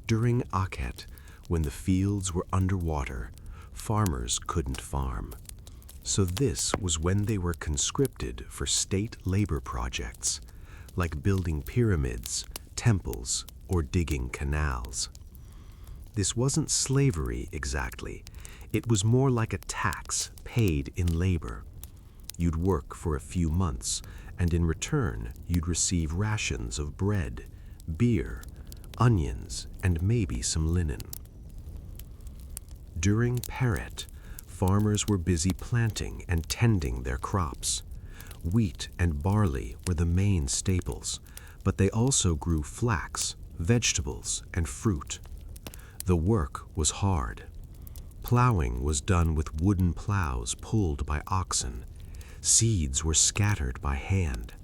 During Akhet, when the fields were underwater, farmers couldn't farm. So this was when they were conscripted for state labor projects, like building pyramids, temples, or digging canals. This wasn't slavery exactly. It was more like a tax paid in labor. You'd work for a few months, and in return, you'd receive rations of bread, beer, onions, and maybe some linen. During Peret, farmers were busy planting and tending their crops. Wheat and barley were the main staples, but they also grew flax, vegetables, and fruit. The work was hard. Plowing was done with wooden plows pulled by oxen. Seeds were scattered by hand.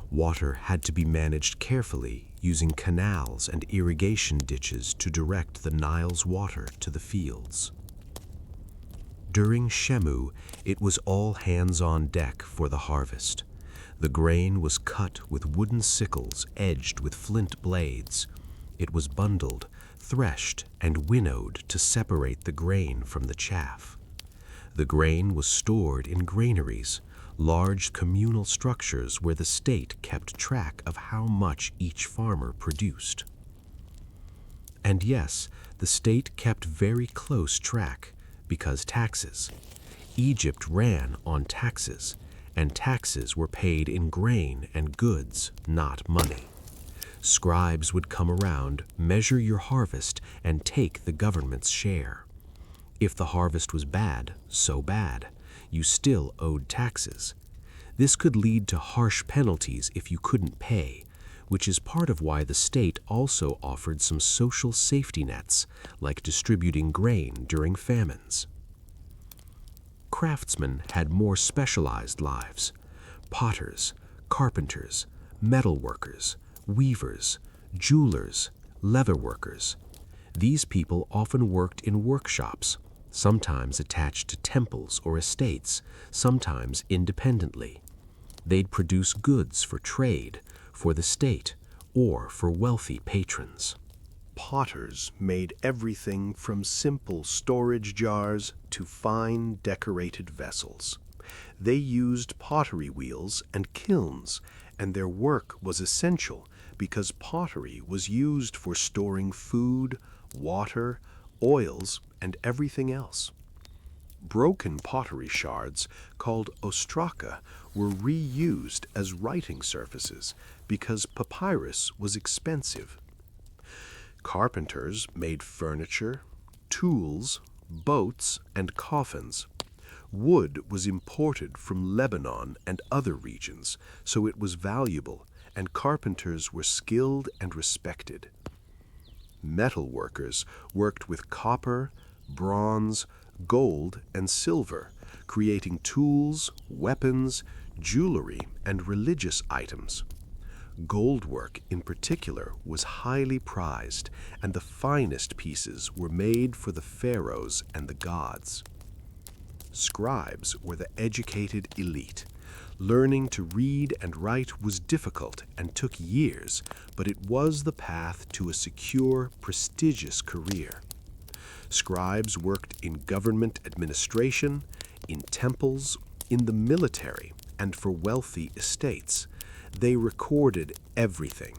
Water had to be managed carefully using canals and irrigation ditches to direct the Nile's water to the fields. During Shemu, it was all hands on deck for the harvest. The grain was cut with wooden sickles edged with flint blades. It was bundled, threshed, and winnowed to separate the grain from the chaff. The grain was stored in granaries, large communal structures where the state kept track of how much each farmer produced. And yes, the state kept very close track, because taxes. Egypt ran on taxes, and taxes were paid in grain and goods, not money. Scribes would come around, measure your harvest, and take the government's share. If the harvest was bad, so bad, you still owed taxes. This could lead to harsh penalties if you couldn't pay, which is part of why the state also offered some social safety nets, like distributing grain during famines. Craftsmen had more specialized lives: potters, carpenters, metalworkers, weavers, jewelers, leatherworkers. These people often worked in workshops, sometimes attached to temples or estates, sometimes independently. They'd produce goods for trade, for the state, or for wealthy patrons. Potters made everything from simple storage jars to fine decorated vessels. They used pottery wheels and kilns, and their work was essential because pottery was used for storing food, water, oils, and everything else. Broken pottery shards, called ostraka, were reused as writing surfaces because papyrus was expensive. Carpenters made furniture, tools, boats, and coffins. Wood was imported from Lebanon and other regions, so it was valuable, and carpenters were skilled and respected. Metal workers worked with copper, bronze, gold, and silver, creating tools, weapons, jewelry, and religious items. Gold work, in particular, was highly prized, and the finest pieces were made for the pharaohs and the gods. Scribes were the educated elite. Learning to read and write was difficult and took years, but it was the path to a secure, prestigious career. Scribes worked in government administration, in temples, in the military, and for wealthy estates. They recorded everything: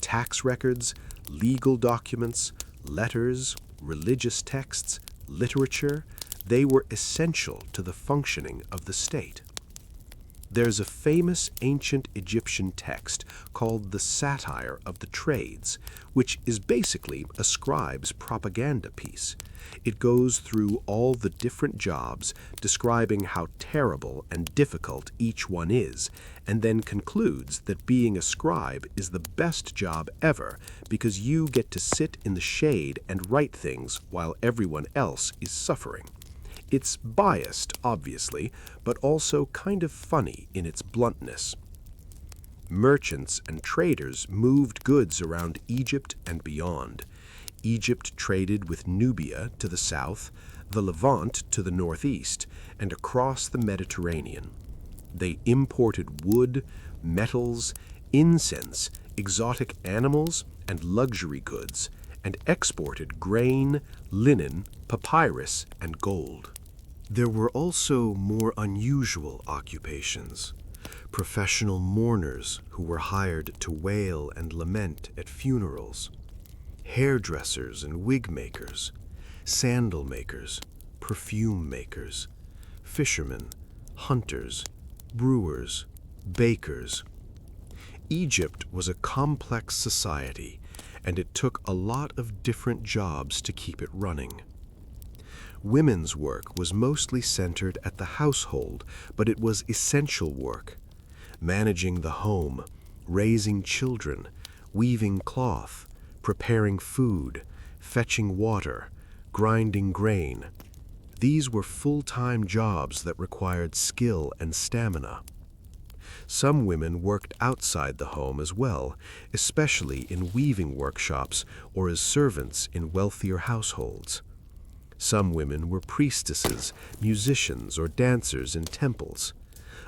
tax records, legal documents, letters, religious texts, literature. They were essential to the functioning of the state. There's a famous ancient Egyptian text called the Satire of the Trades, which is basically a scribe's propaganda piece. It goes through all the different jobs, describing how terrible and difficult each one is, and then concludes that being a scribe is the best job ever because you get to sit in the shade and write things while everyone else is suffering. It's biased, obviously, but also kind of funny in its bluntness. Merchants and traders moved goods around Egypt and beyond. Egypt traded with Nubia to the south, the Levant to the northeast, and across the Mediterranean. They imported wood, metals, incense, exotic animals, and luxury goods, and exported grain, linen, papyrus, and gold. There were also more unusual occupations. Professional mourners who were hired to wail and lament at funerals. Hairdressers and wig makers. Sandal makers. Perfume makers. Fishermen. Hunters. Brewers. Bakers. Egypt was a complex society, and it took a lot of different jobs to keep it running. Women's work was mostly centered at the household, but it was essential work. Managing the home, raising children, weaving cloth, preparing food, fetching water, grinding grain. These were full-time jobs that required skill and stamina. Some women worked outside the home as well, especially in weaving workshops or as servants in wealthier households. Some women were priestesses, musicians, or dancers in temples.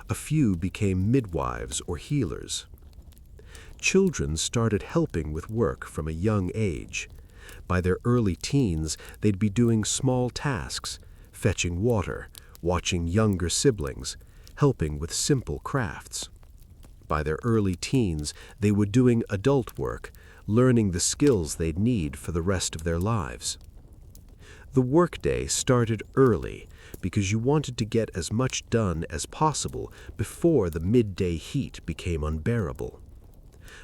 A few became midwives or healers. Children started helping with work from a young age. By their early teens, they'd be doing small tasks, fetching water, watching younger siblings, helping with simple crafts. By their early teens, they were doing adult work, learning the skills they'd need for the rest of their lives. The workday started early because you wanted to get as much done as possible before the midday heat became unbearable.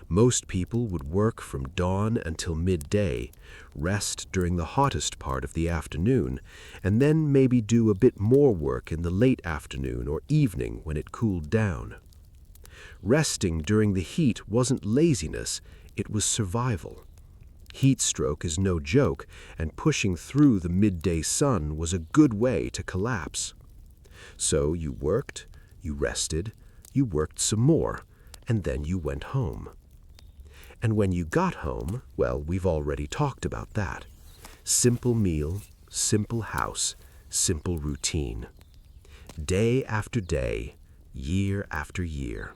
Most people would work from dawn until midday, rest during the hottest part of the afternoon, and then maybe do a bit more work in the late afternoon or evening when it cooled down. Resting during the heat wasn't laziness, it was survival. Heat stroke is no joke, and pushing through the midday sun was a good way to collapse. So you worked, you rested, you worked some more, and then you went home. And when you got home, well, we've already talked about that. Simple meal, simple house, simple routine. Day after day, year after year.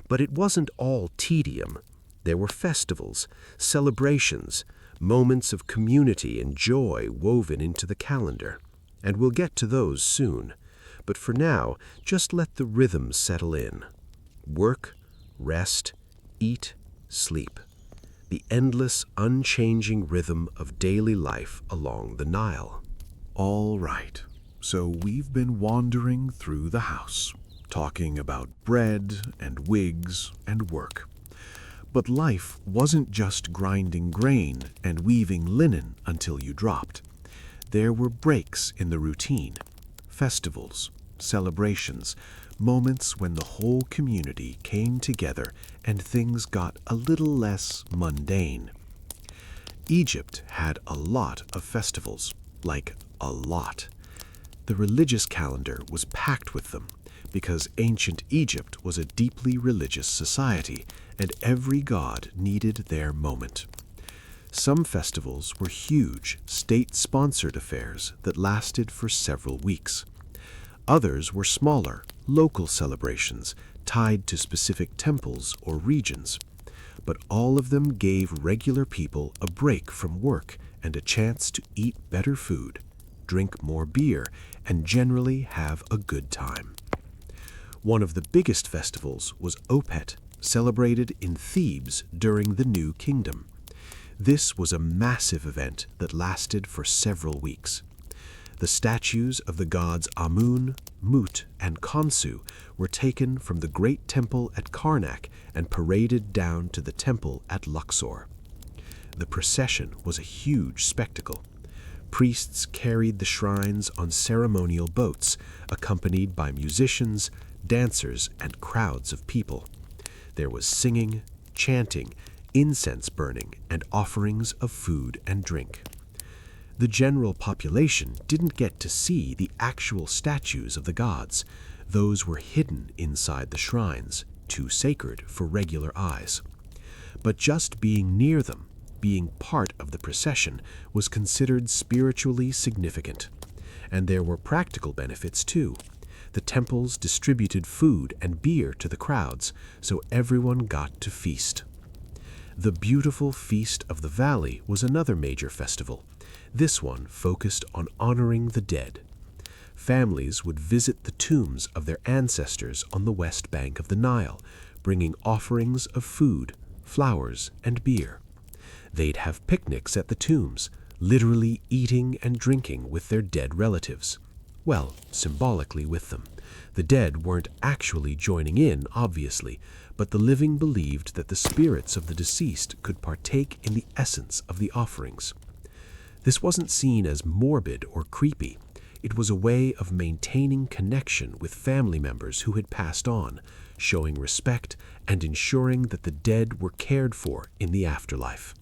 But it wasn't all tedium. There were festivals, celebrations, moments of community and joy woven into the calendar. And we'll get to those soon. But for now, just let the rhythm settle in. Work, rest, eat, sleep. The endless, unchanging rhythm of daily life along the Nile. All right, so we've been wandering through the house, talking about bread and wigs and work. But life wasn't just grinding grain and weaving linen until you dropped. There were breaks in the routine, festivals, celebrations, moments when the whole community came together and things got a little less mundane. Egypt had a lot of festivals, like a lot. The religious calendar was packed with them because ancient Egypt was a deeply religious society, and every god needed their moment. Some festivals were huge, state-sponsored affairs that lasted for several weeks. Others were smaller, local celebrations tied to specific temples or regions. But all of them gave regular people a break from work and a chance to eat better food, drink more beer, and generally have a good time. One of the biggest festivals was Opet, celebrated in Thebes during the New Kingdom. This was a massive event that lasted for several weeks. The statues of the gods Amun, Mut, and Khonsu were taken from the great temple at Karnak and paraded down to the temple at Luxor. The procession was a huge spectacle. Priests carried the shrines on ceremonial boats, accompanied by musicians, dancers, and crowds of people. There was singing, chanting, incense burning, and offerings of food and drink. The general population didn't get to see the actual statues of the gods. Those were hidden inside the shrines, too sacred for regular eyes. But just being near them, being part of the procession, was considered spiritually significant. And there were practical benefits too. The temples distributed food and beer to the crowds, so everyone got to feast. The beautiful Feast of the Valley was another major festival. This one focused on honoring the dead. Families would visit the tombs of their ancestors on the west bank of the Nile, bringing offerings of food, flowers, and beer. They'd have picnics at the tombs, literally eating and drinking with their dead relatives. Well, symbolically with them. The dead weren't actually joining in, obviously, but the living believed that the spirits of the deceased could partake in the essence of the offerings. This wasn't seen as morbid or creepy. It was a way of maintaining connection with family members who had passed on, showing respect and ensuring that the dead were cared for in the afterlife.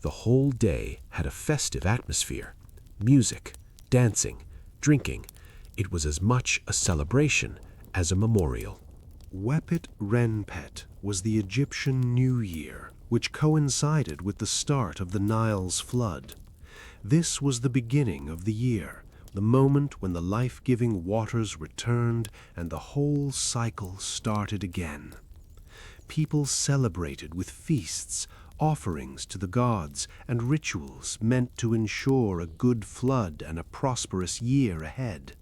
The whole day had a festive atmosphere. Music, dancing, drinking. It was as much a celebration as a memorial. Wepet Renpet was the Egyptian New Year, which coincided with the start of the Nile's flood. This was the beginning of the year, the moment when the life-giving waters returned and the whole cycle started again. People celebrated with feasts, offerings to the gods, and rituals meant to ensure a good flood and a prosperous year ahead.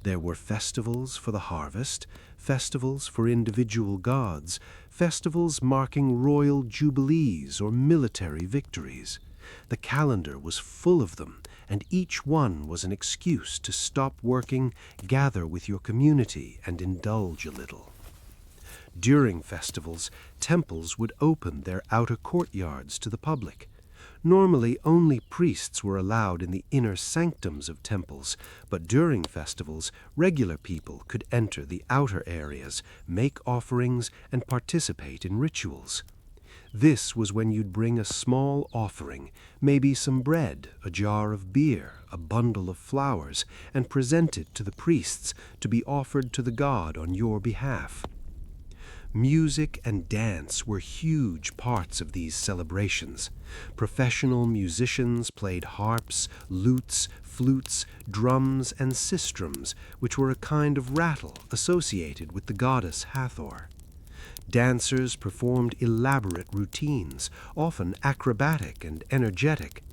There were festivals for the harvest, festivals for individual gods, festivals marking royal jubilees or military victories. The calendar was full of them, and each one was an excuse to stop working, gather with your community, and indulge a little. During festivals, temples would open their outer courtyards to the public. Normally, only priests were allowed in the inner sanctums of temples, but during festivals, regular people could enter the outer areas, make offerings, and participate in rituals. This was when you'd bring a small offering, maybe some bread, a jar of beer, a bundle of flowers, and present it to the priests to be offered to the god on your behalf. Music and dance were huge parts of these celebrations. Professional musicians played harps, lutes, flutes, drums, and sistrums, which were a kind of rattle associated with the goddess Hathor. Dancers performed elaborate routines, often acrobatic and energetic.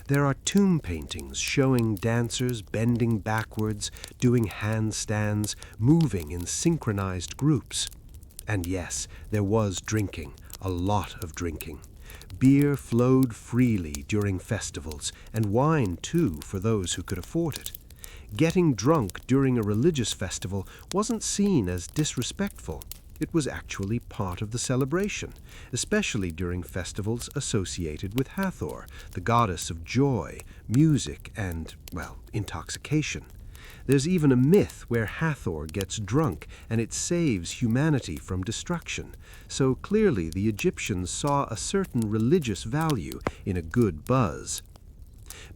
There are tomb paintings showing dancers bending backwards, doing handstands, moving in synchronized groups. And yes, there was drinking, a lot of drinking. Beer flowed freely during festivals, and wine too for those who could afford it. Getting drunk during a religious festival wasn't seen as disrespectful. It was actually part of the celebration, especially during festivals associated with Hathor, the goddess of joy, music, and, well, intoxication. There's even a myth where Hathor gets drunk and it saves humanity from destruction, so clearly the Egyptians saw a certain religious value in a good buzz.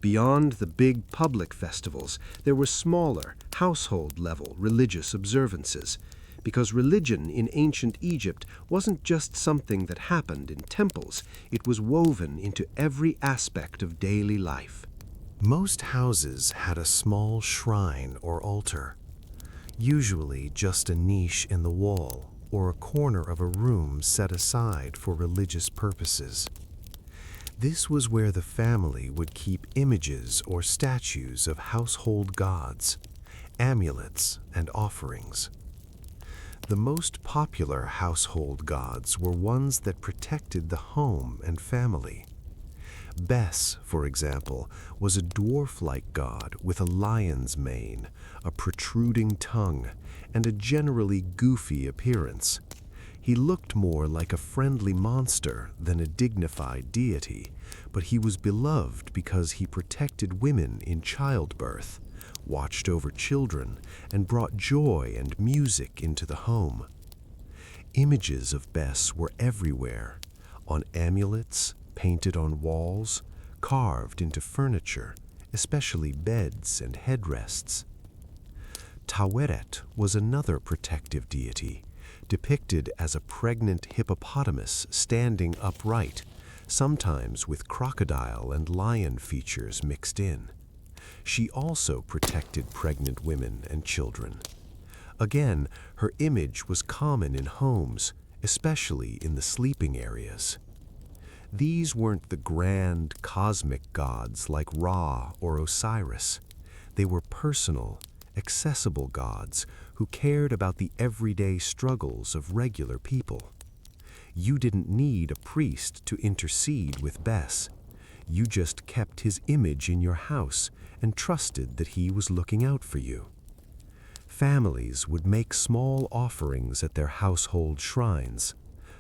Beyond the big public festivals, there were smaller, household-level religious observances, because religion in ancient Egypt wasn't just something that happened in temples, it was woven into every aspect of daily life. Most houses had a small shrine or altar, usually just a niche in the wall or a corner of a room set aside for religious purposes. This was where the family would keep images or statues of household gods, amulets, and offerings. The most popular household gods were ones that protected the home and family. Bes, for example, was a dwarf-like god with a lion's mane, a protruding tongue, and a generally goofy appearance. He looked more like a friendly monster than a dignified deity, but he was beloved because he protected women in childbirth, watched over children, and brought joy and music into the home. Images of Bes were everywhere, on amulets, painted on walls, carved into furniture, especially beds and headrests. Taweret was another protective deity, depicted as a pregnant hippopotamus standing upright, sometimes with crocodile and lion features mixed in. She also protected pregnant women and children. Again, her image was common in homes, especially in the sleeping areas. These weren't the grand, cosmic gods like Ra or Osiris. They were personal, accessible gods who cared about the everyday struggles of regular people. You didn't need a priest to intercede with Bes. You just kept his image in your house and trusted that he was looking out for you. Families would make small offerings at their household shrines,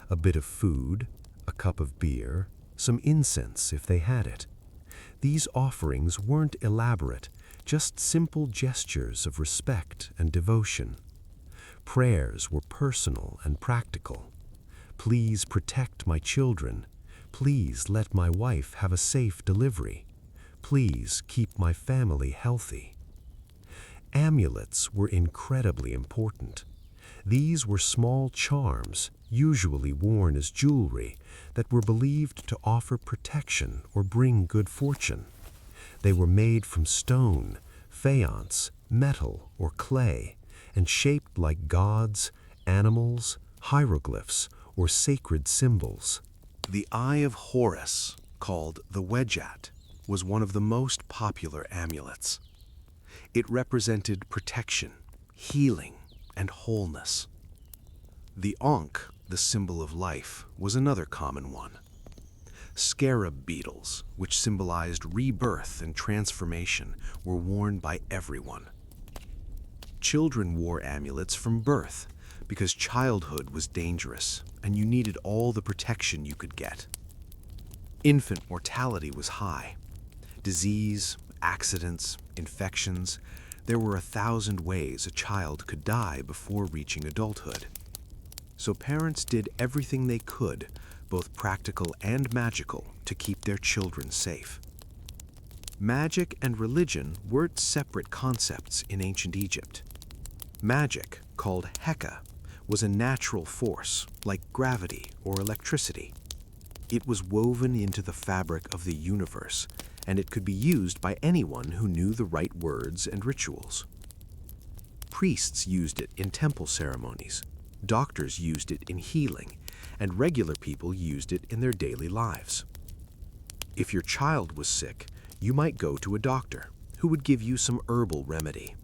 a bit of food, a cup of beer, some incense if they had it. These offerings weren't elaborate, just simple gestures of respect and devotion. Prayers were personal and practical. Please protect my children. Please let my wife have a safe delivery. Please keep my family healthy. Amulets were incredibly important. These were small charms, usually worn as jewelry, that were believed to offer protection or bring good fortune. They were made from stone, faience, metal, or clay, and shaped like gods, animals, hieroglyphs, or sacred symbols. The Eye of Horus, called the Wedjat, was one of the most popular amulets. It represented protection, healing, and wholeness. The Ankh, the symbol of life, was another common one. Scarab beetles, which symbolized rebirth and transformation, were worn by everyone. Children wore amulets from birth because childhood was dangerous and you needed all the protection you could get. Infant mortality was high. Disease, accidents, infections, there were 1,000 ways a child could die before reaching adulthood. So parents did everything they could, both practical and magical, to keep their children safe. Magic and religion weren't separate concepts in ancient Egypt. Magic, called Heka, was a natural force, like gravity or electricity. It was woven into the fabric of the universe, and it could be used by anyone who knew the right words and rituals. Priests used it in temple ceremonies, doctors used it in healing, and regular people used it in their daily lives. If your child was sick, you might go to a doctor, who would give you some herbal remedy.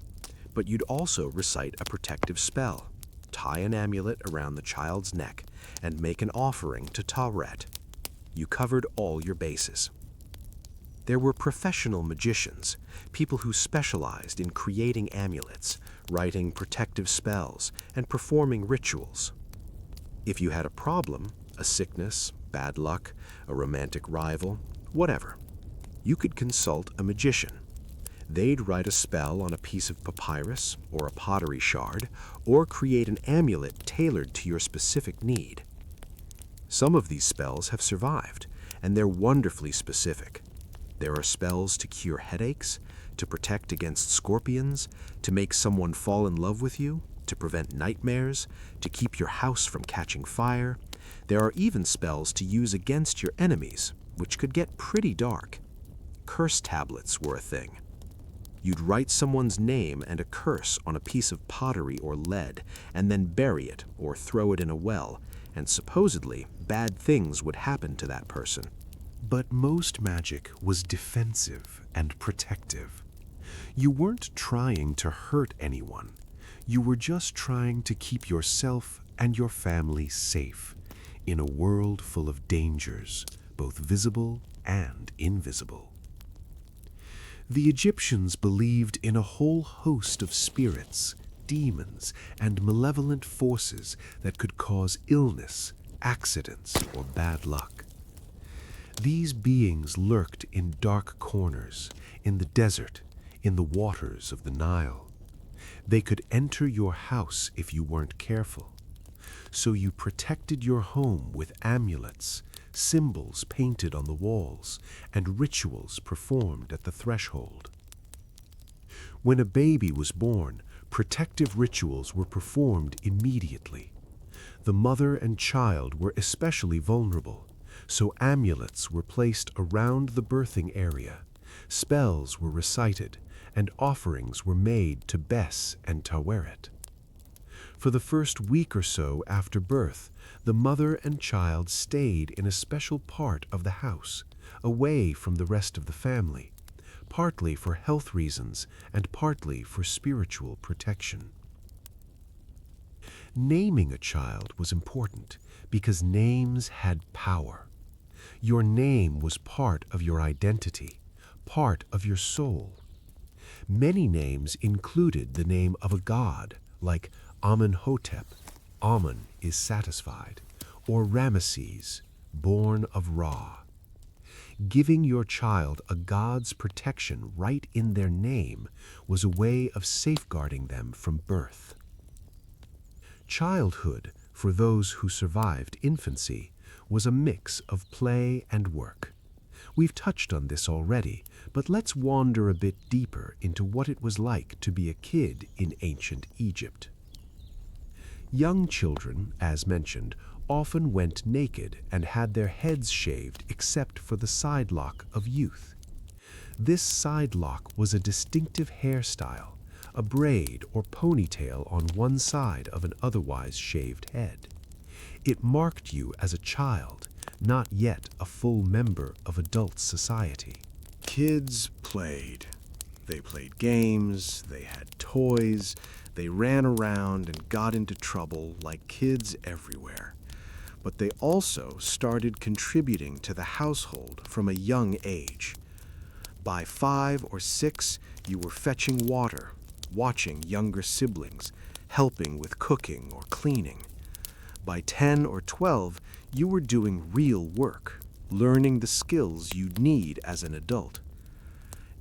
But you'd also recite a protective spell, tie an amulet around the child's neck, and make an offering to Taweret. You covered all your bases. There were professional magicians, people who specialized in creating amulets, writing protective spells, and performing rituals. If you had a problem, a sickness, bad luck, a romantic rival, whatever, you could consult a magician. They'd write a spell on a piece of papyrus or a pottery shard, or create an amulet tailored to your specific need. Some of these spells have survived, and they're wonderfully specific. There are spells to cure headaches, to protect against scorpions, to make someone fall in love with you, to prevent nightmares, to keep your house from catching fire. There are even spells to use against your enemies, which could get pretty dark. Curse tablets were a thing. You'd write someone's name and a curse on a piece of pottery or lead, and then bury it or throw it in a well, and supposedly bad things would happen to that person. But most magic was defensive and protective. You weren't trying to hurt anyone. You were just trying to keep yourself and your family safe in a world full of dangers, both visible and invisible. The Egyptians believed in a whole host of spirits, demons, and malevolent forces that could cause illness, accidents, or bad luck. These beings lurked in dark corners, in the desert, in the waters of the Nile. They could enter your house if you weren't careful. So you protected your home with amulets, symbols painted on the walls, and rituals performed at the threshold. When a baby was born, protective rituals were performed immediately. The mother and child were especially vulnerable, so amulets were placed around the birthing area, spells were recited, and offerings were made to Bes and Taweret. For the first week or so after birth, the mother and child stayed in a special part of the house, away from the rest of the family, partly for health reasons and partly for spiritual protection. Naming a child was important because names had power. Your name was part of your identity, part of your soul. Many names included the name of a god, like Amenhotep, Amun is satisfied, or Ramesses, born of Ra. Giving your child a god's protection right in their name was a way of safeguarding them from birth. Childhood, for those who survived infancy, was a mix of play and work. We've touched on this already, but let's wander a bit deeper into what it was like to be a kid in ancient Egypt. Young children, as mentioned, often went naked and had their heads shaved except for the side lock of youth. This side lock was a distinctive hairstyle, a braid or ponytail on one side of an otherwise shaved head. It marked you as a child, not yet a full member of adult society. Kids played. They played games, they had toys, they ran around and got into trouble like kids everywhere. But they also started contributing to the household from a young age. By 5 or 6, you were fetching water, watching younger siblings, helping with cooking or cleaning. By 10 or 12, you were doing real work, learning the skills you'd need as an adult.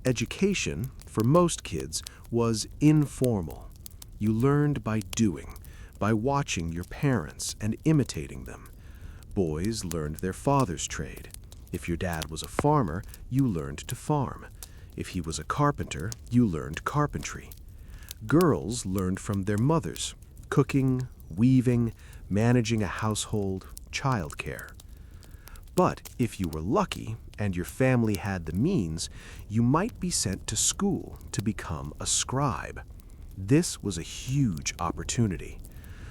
Education, for most kids, was informal. You learned by doing, by watching your parents and imitating them. Boys learned their father's trade. If your dad was a farmer, you learned to farm. If he was a carpenter, you learned carpentry. Girls learned from their mothers, cooking, weaving, managing a household, childcare. But if you were lucky and your family had the means, you might be sent to school to become a scribe. This was a huge opportunity.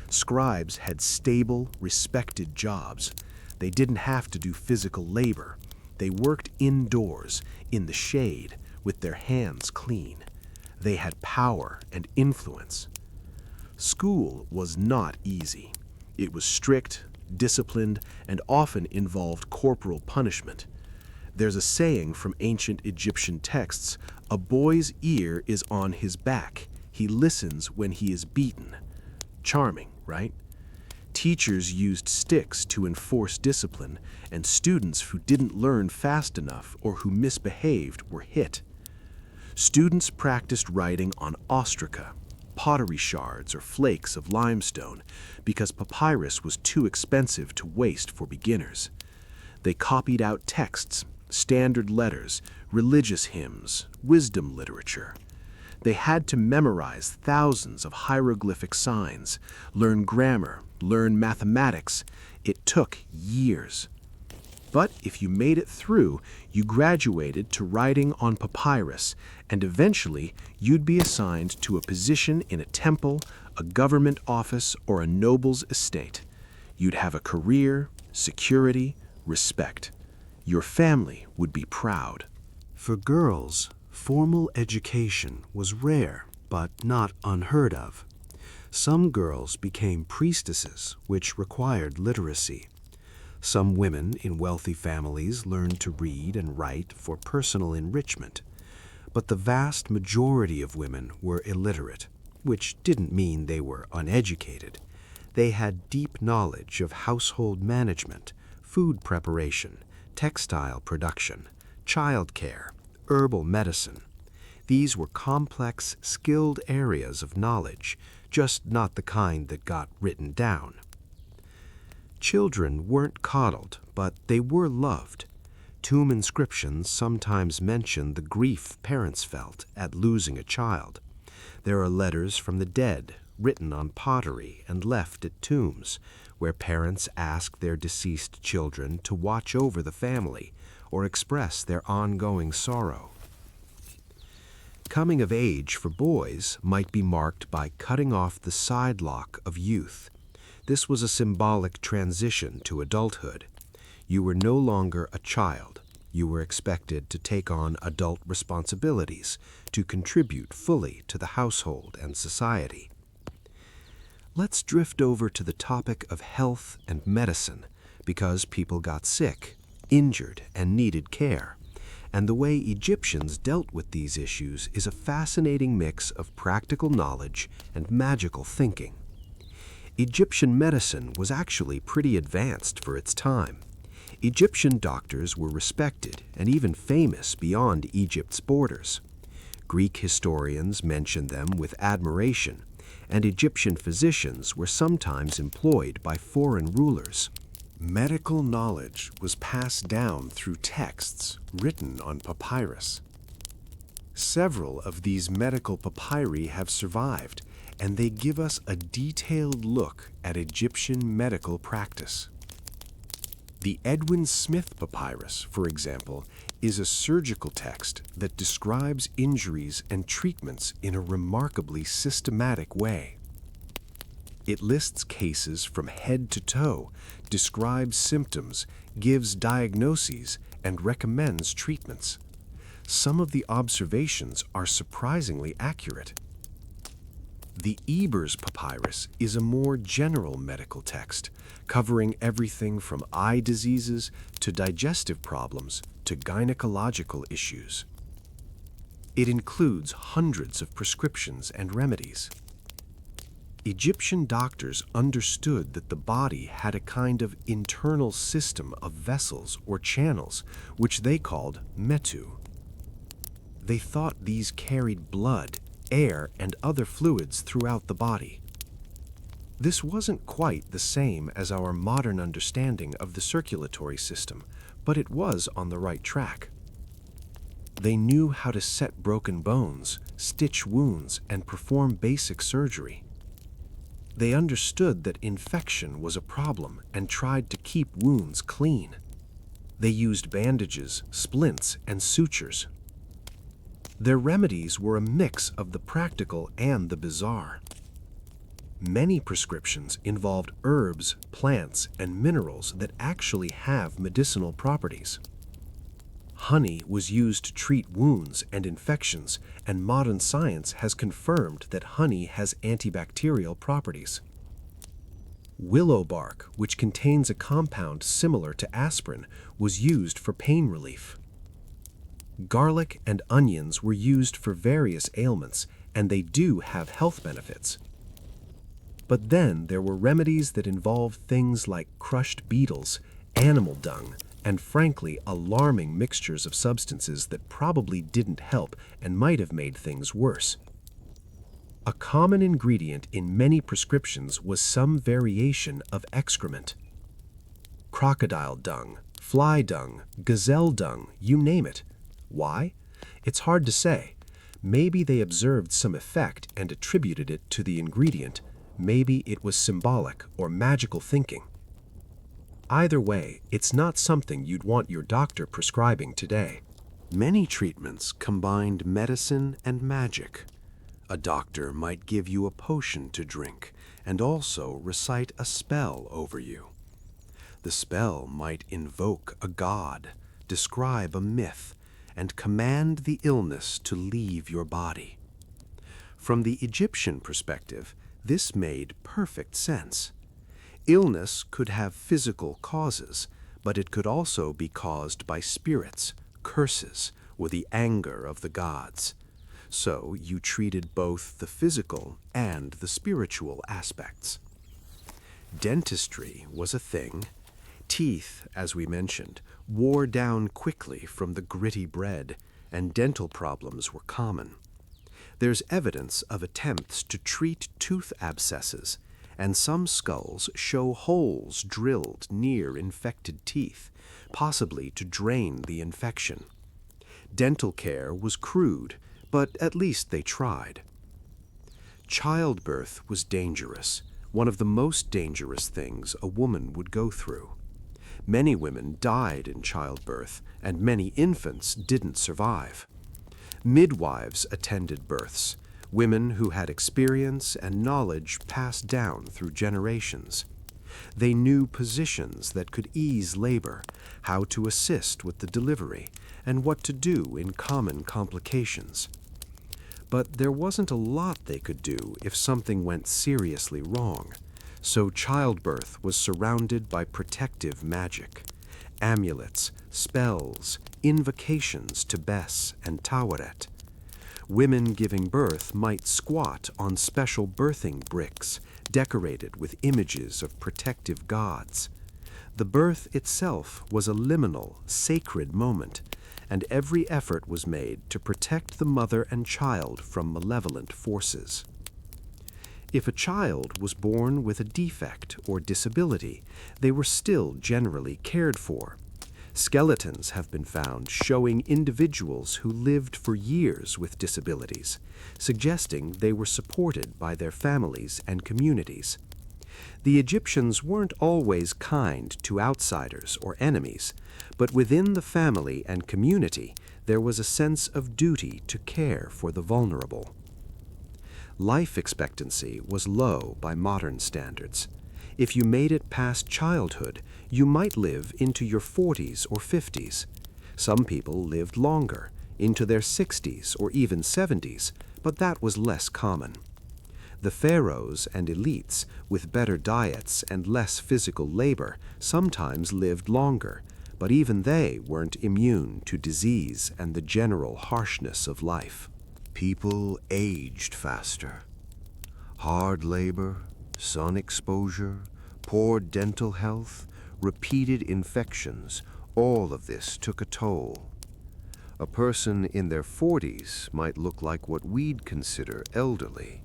Scribes had stable, respected jobs. They didn't have to do physical labor. They worked indoors, in the shade, with their hands clean. They had power and influence. School was not easy. It was strict, disciplined, and often involved corporal punishment. There's a saying from ancient Egyptian texts, "A boy's ear is on his back. He listens when he is beaten." Charming, right? Teachers used sticks to enforce discipline, and students who didn't learn fast enough or who misbehaved were hit. Students practiced writing on ostraca, pottery shards or flakes of limestone, because papyrus was too expensive to waste for beginners. They copied out texts, standard letters, religious hymns, wisdom literature. They had to memorize thousands of hieroglyphic signs, learn grammar, learn mathematics. It took years. But if you made it through, you graduated to writing on papyrus, and eventually you'd be assigned to a position in a temple, a government office, or a noble's estate. You'd have a career, security, respect. Your family would be proud. For girls, formal education was rare, but not unheard of. Some girls became priestesses, which required literacy. Some women in wealthy families learned to read and write for personal enrichment, but the vast majority of women were illiterate, which didn't mean they were uneducated. They had deep knowledge of household management, food preparation, textile production, childcare, herbal medicine. These were complex, skilled areas of knowledge, just not the kind that got written down. Children weren't coddled, but they were loved. Tomb inscriptions sometimes mention the grief parents felt at losing a child. There are letters from the dead, written on pottery and left at tombs, where parents ask their deceased children to watch over the family or express their ongoing sorrow. Coming of age for boys might be marked by cutting off the side lock of youth. This was a symbolic transition to adulthood. You were no longer a child. You were expected to take on adult responsibilities, to contribute fully to the household and society. Let's drift over to the topic of health and medicine, because people got sick, injured, and needed care. And the way Egyptians dealt with these issues is a fascinating mix of practical knowledge and magical thinking. Egyptian medicine was actually pretty advanced for its time. Egyptian doctors were respected and even famous beyond Egypt's borders. Greek historians mention them with admiration, and Egyptian physicians were sometimes employed by foreign rulers. Medical knowledge was passed down through texts written on papyrus. Several of these medical papyri have survived, and they give us a detailed look at Egyptian medical practice. The Edwin Smith Papyrus, for example, is a surgical text that describes injuries and treatments in a remarkably systematic way. It lists cases from head to toe, describes symptoms, gives diagnoses, and recommends treatments. Some of the observations are surprisingly accurate. The Ebers Papyrus is a more general medical text, covering everything from eye diseases to digestive problems to gynecological issues. It includes hundreds of prescriptions and remedies. Egyptian doctors understood that the body had a kind of internal system of vessels or channels, which they called metu. They thought these carried blood, air, and other fluids throughout the body. This wasn't quite the same as our modern understanding of the circulatory system, but it was on the right track. They knew how to set broken bones, stitch wounds, and perform basic surgery. They understood that infection was a problem and tried to keep wounds clean. They used bandages, splints, and sutures. Their remedies were a mix of the practical and the bizarre. Many prescriptions involved herbs, plants, and minerals that actually have medicinal properties. Honey was used to treat wounds and infections, and modern science has confirmed that honey has antibacterial properties. Willow bark, which contains a compound similar to aspirin, was used for pain relief. Garlic and onions were used for various ailments, and they do have health benefits. But then there were remedies that involved things like crushed beetles, animal dung, and frankly alarming mixtures of substances that probably didn't help and might have made things worse. A common ingredient in many prescriptions was some variation of excrement. Crocodile dung, fly dung, gazelle dung, you name it. Why? It's hard to say. Maybe they observed some effect and attributed it to the ingredient. Maybe it was symbolic or magical thinking. Either way, it's not something you'd want your doctor prescribing today. Many treatments combined medicine and magic. A doctor might give you a potion to drink and also recite a spell over you. The spell might invoke a god, describe a myth, and command the illness to leave your body. From the Egyptian perspective, this made perfect sense. Illness could have physical causes, but it could also be caused by spirits, curses, or the anger of the gods. So you treated both the physical and the spiritual aspects. Dentistry was a thing. Teeth, as we mentioned, wore down quickly from the gritty bread, and dental problems were common. There's evidence of attempts to treat tooth abscesses, and some skulls show holes drilled near infected teeth, possibly to drain the infection. Dental care was crude, but at least they tried. Childbirth was dangerous, one of the most dangerous things a woman would go through. Many women died in childbirth, and many infants didn't survive. Midwives attended births, women who had experience and knowledge passed down through generations. They knew positions that could ease labor, how to assist with the delivery, and what to do in common complications. But there wasn't a lot they could do if something went seriously wrong, so childbirth was surrounded by protective magic, amulets, spells, invocations to Bes and Taweret. Women giving birth might squat on special birthing bricks decorated with images of protective gods. The birth itself was a liminal, sacred moment, and every effort was made to protect the mother and child from malevolent forces. If a child was born with a defect or disability, they were still generally cared for. Skeletons have been found showing individuals who lived for years with disabilities, suggesting they were supported by their families and communities. The Egyptians weren't always kind to outsiders or enemies, but within the family and community there was a sense of duty to care for the vulnerable. Life expectancy was low by modern standards. If you made it past childhood, you might live into your 40s or 50s. Some people lived longer, into their 60s or even 70s, but that was less common. The pharaohs and elites, with better diets and less physical labor, sometimes lived longer, but even they weren't immune to disease and the general harshness of life. People aged faster. Hard labor, sun exposure, poor dental health, repeated infections, all of this took a toll. A person in their 40s might look like what we'd consider elderly.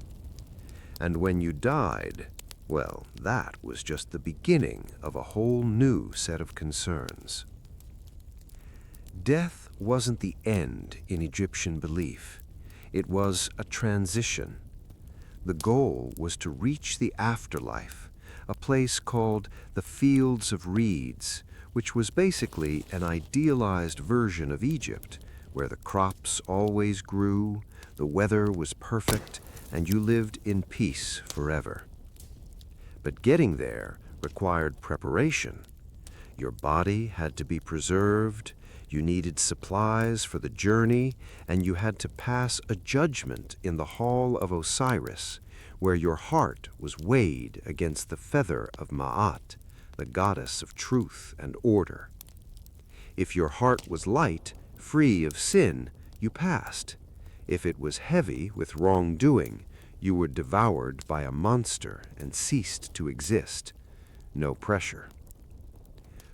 And when you died, well, that was just the beginning of a whole new set of concerns. Death wasn't the end in Egyptian belief. It was a transition. The goal was to reach the afterlife, a place called the Fields of Reeds, which was basically an idealized version of Egypt, where the crops always grew, the weather was perfect, and you lived in peace forever. But getting there required preparation. Your body had to be preserved, you needed supplies for the journey, and you had to pass a judgment in the Hall of Osiris, where your heart was weighed against the feather of Ma'at, the goddess of truth and order. If your heart was light, free of sin, you passed. If it was heavy with wrongdoing, you were devoured by a monster and ceased to exist. No pressure.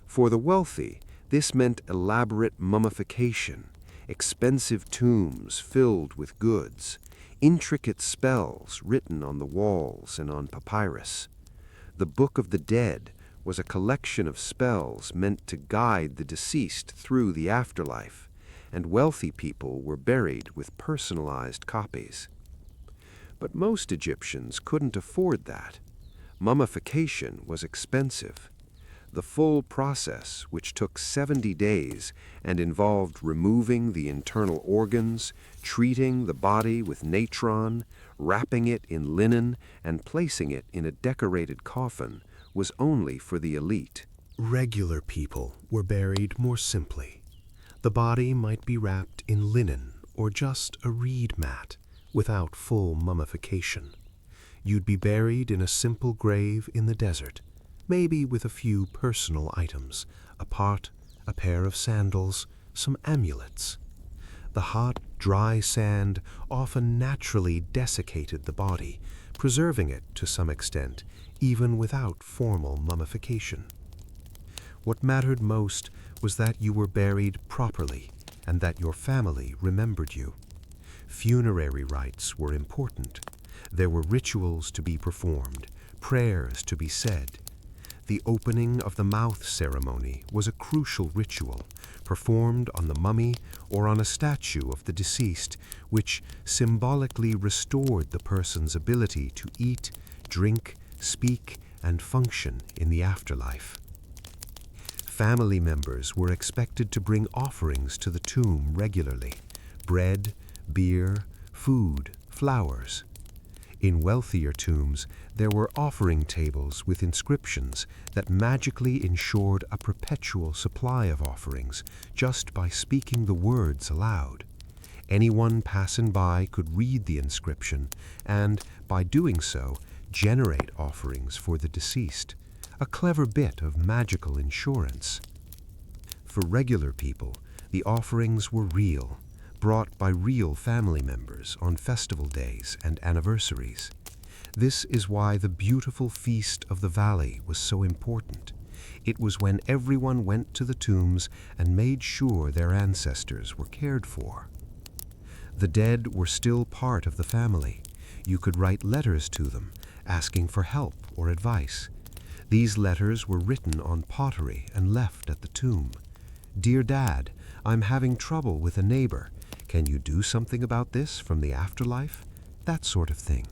For the wealthy, this meant elaborate mummification, expensive tombs filled with goods, intricate spells written on the walls and on papyrus. The Book of the Dead was a collection of spells meant to guide the deceased through the afterlife, and wealthy people were buried with personalized copies. But most Egyptians couldn't afford that. Mummification was expensive. The full process, which took 70 days and involved removing the internal organs, treating the body with natron, wrapping it in linen, and placing it in a decorated coffin, was only for the elite. Regular people were buried more simply. The body might be wrapped in linen or just a reed mat, without full mummification. You'd be buried in a simple grave in the desert, maybe with a few personal items, a pot, a pair of sandals, some amulets. The hot, dry sand often naturally desiccated the body, preserving it to some extent, even without formal mummification. What mattered most was that you were buried properly and that your family remembered you. Funerary rites were important. There were rituals to be performed, prayers to be said. The opening of the mouth ceremony was a crucial ritual, performed on the mummy or on a statue of the deceased, which symbolically restored the person's ability to eat, drink, speak, and function in the afterlife. Family members were expected to bring offerings to the tomb regularly: bread, beer, food, flowers. In wealthier tombs, there were offering tables with inscriptions that magically ensured a perpetual supply of offerings just by speaking the words aloud. Anyone passing by could read the inscription and, by doing so, generate offerings for the deceased, a clever bit of magical insurance. For regular people, the offerings were real, brought by real family members on festival days and anniversaries. This is why the beautiful Feast of the Valley was so important. It was when everyone went to the tombs and made sure their ancestors were cared for. The dead were still part of the family. You could write letters to them, asking for help or advice. These letters were written on pottery and left at the tomb. "Dear Dad, I'm having trouble with a neighbor. Can you do something about this from the afterlife?" That sort of thing.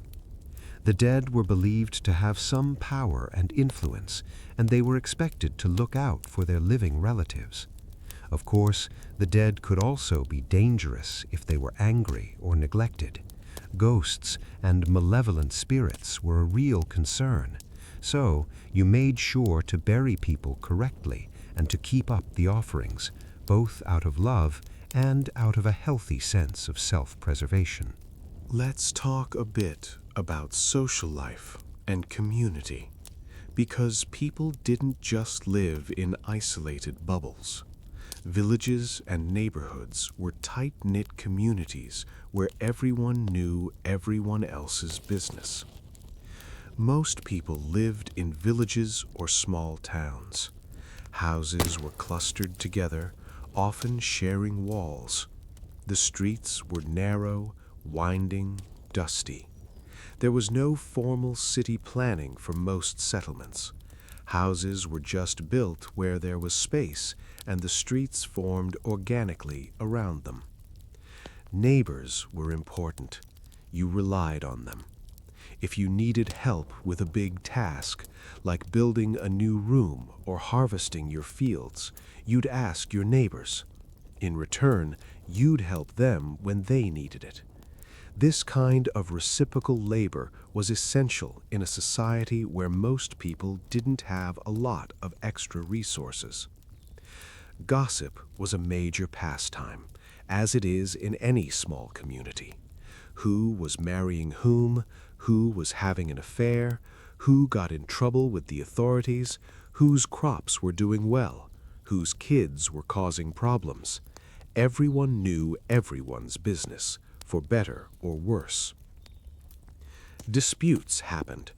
The dead were believed to have some power and influence, and they were expected to look out for their living relatives. Of course, the dead could also be dangerous if they were angry or neglected. Ghosts and malevolent spirits were a real concern, so you made sure to bury people correctly and to keep up the offerings, both out of love and out of a healthy sense of self-preservation. Let's talk a bit about social life and community, because people didn't just live in isolated bubbles. Villages and neighborhoods were tight-knit communities where everyone knew everyone else's business. Most people lived in villages or small towns. Houses were clustered together, often sharing walls. The streets were narrow, winding, dusty. There was no formal city planning for most settlements. Houses were just built where there was space, and the streets formed organically around them. Neighbors were important. You relied on them. If you needed help with a big task, like building a new room or harvesting your fields, you'd ask your neighbors. In return, you'd help them when they needed it. This kind of reciprocal labor was essential in a society where most people didn't have a lot of extra resources. Gossip was a major pastime, as it is in any small community. Who was marrying whom, who was having an affair, who got in trouble with the authorities, whose crops were doing well, whose kids were causing problems. Everyone knew everyone's business, for better or worse. Disputes happened.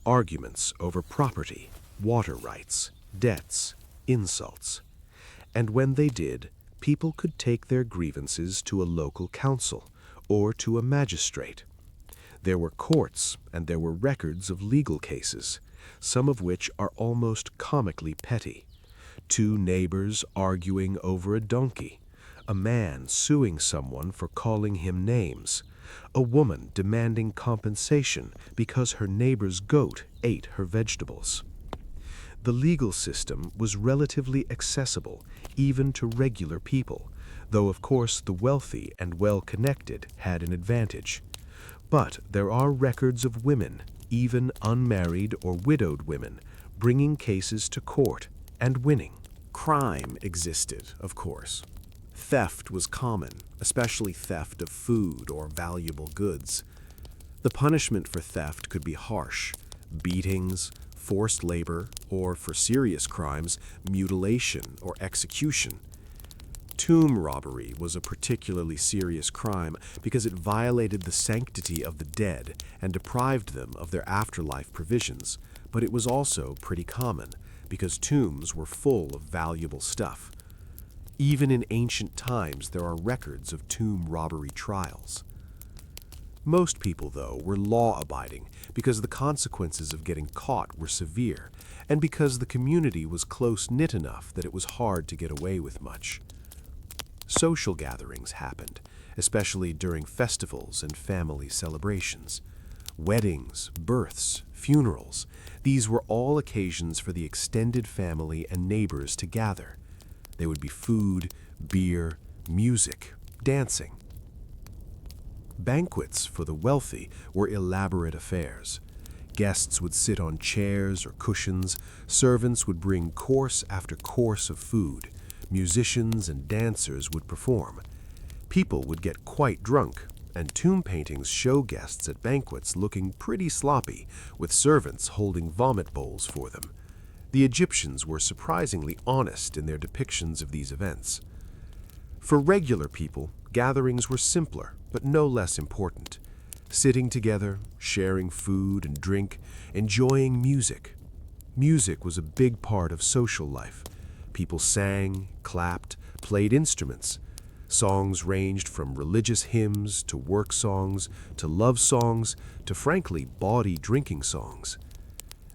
Arguments over property, water rights, debts, insults. And when they did, people could take their grievances to a local council or to a magistrate. There were courts and there were records of legal cases, some of which are almost comically petty. Two neighbors arguing over a donkey, a man suing someone for calling him names, a woman demanding compensation because her neighbor's goat ate her vegetables. The legal system was relatively accessible even to regular people, though of course the wealthy and well-connected had an advantage. But there are records of women, even unmarried or widowed women, bringing cases to court and winning. Crime existed, of course. Theft was common, especially theft of food or valuable goods. The punishment for theft could be harsh: beatings, forced labor, or for serious crimes, mutilation or execution. Tomb robbery was a particularly serious crime because it violated the sanctity of the dead and deprived them of their afterlife provisions, but it was also pretty common because tombs were full of valuable stuff. Even in ancient times, there are records of tomb robbery trials. Most people, though, were law-abiding because the consequences of getting caught were severe and because the community was close-knit enough that it was hard to get away with much. Social gatherings happened, especially during festivals and family celebrations. Weddings, births, funerals, these were all occasions for the extended family and neighbors to gather. There would be food, beer, music, dancing. Banquets for the wealthy were elaborate affairs. Guests would sit on chairs or cushions, servants would bring course after course of food, musicians and dancers would perform. People would get quite drunk, and tomb paintings show guests at banquets looking pretty sloppy, with servants holding vomit bowls for them. The Egyptians were surprisingly honest in their depictions of these events. For regular people, gatherings were simpler, but no less important. Sitting together, sharing food and drink, enjoying music. Music was a big part of social life. People sang, clapped, played instruments. Songs ranged from religious hymns to work songs to love songs to, frankly, bawdy drinking songs.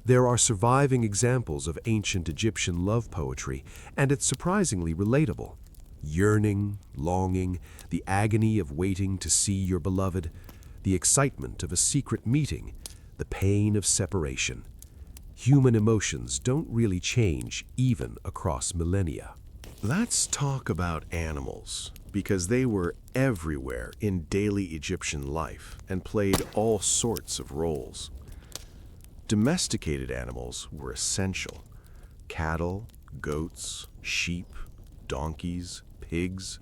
There are surviving examples of ancient Egyptian love poetry, and it's surprisingly relatable. Yearning, longing, the agony of waiting to see your beloved, the excitement of a secret meeting, the pain of separation. Human emotions don't really change even across millennia. Let's talk about animals, because they were everywhere in daily Egyptian life and played all sorts of roles. Domesticated animals were essential. Cattle, goats, sheep, donkeys, pigs.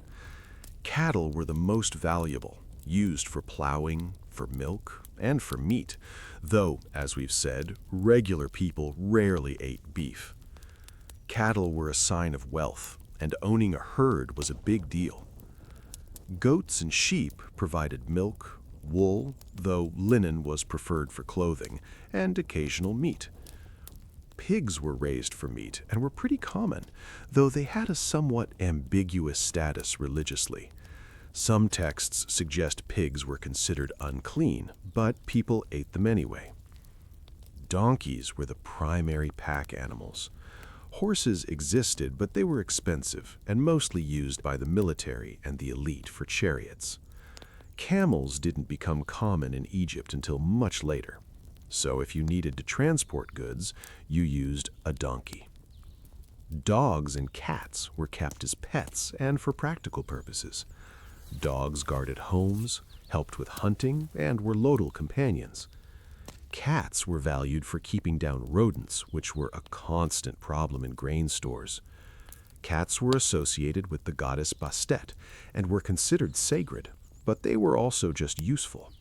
Cattle were the most valuable, used for plowing, for milk, and for meat, though, as we've said, regular people rarely ate beef. Cattle were a sign of wealth, and owning a herd was a big deal. Goats and sheep provided milk, wool, though linen was preferred for clothing, and occasional meat. Pigs were raised for meat and were pretty common, though they had a somewhat ambiguous status religiously. Some texts suggest pigs were considered unclean, but people ate them anyway. Donkeys were the primary pack animals. Horses existed, but they were expensive and mostly used by the military and the elite for chariots. Camels didn't become common in Egypt until much later. So if you needed to transport goods, you used a donkey. Dogs and cats were kept as pets and for practical purposes. Dogs guarded homes, helped with hunting, and were loyal companions. Cats were valued for keeping down rodents, which were a constant problem in grain stores. Cats were associated with the goddess Bastet and were considered sacred, but they were also just useful.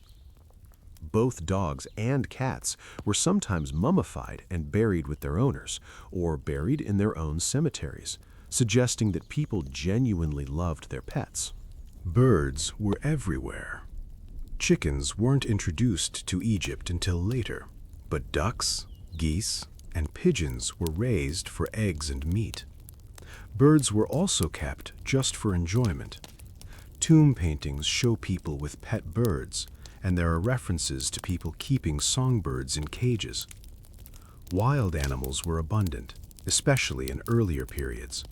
Both dogs and cats were sometimes mummified and buried with their owners, or buried in their own cemeteries, suggesting that people genuinely loved their pets. Birds were everywhere. Chickens weren't introduced to Egypt until later, but ducks, geese, and pigeons were raised for eggs and meat. Birds were also kept just for enjoyment. Tomb paintings show people with pet birds, and there are references to people keeping songbirds in cages. Wild animals were abundant, especially in earlier periods.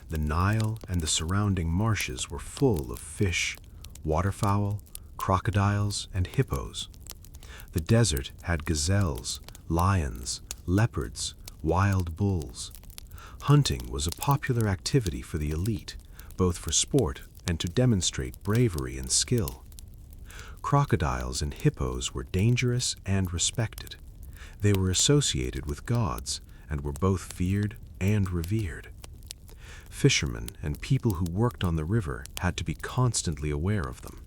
The Nile and the surrounding marshes were full of fish, waterfowl, crocodiles, and hippos. The desert had gazelles, lions, leopards, wild bulls. Hunting was a popular activity for the elite, both for sport and to demonstrate bravery and skill. Crocodiles and hippos were dangerous and respected. They were associated with gods and were both feared and revered. Fishermen and people who worked on the river had to be constantly aware of them.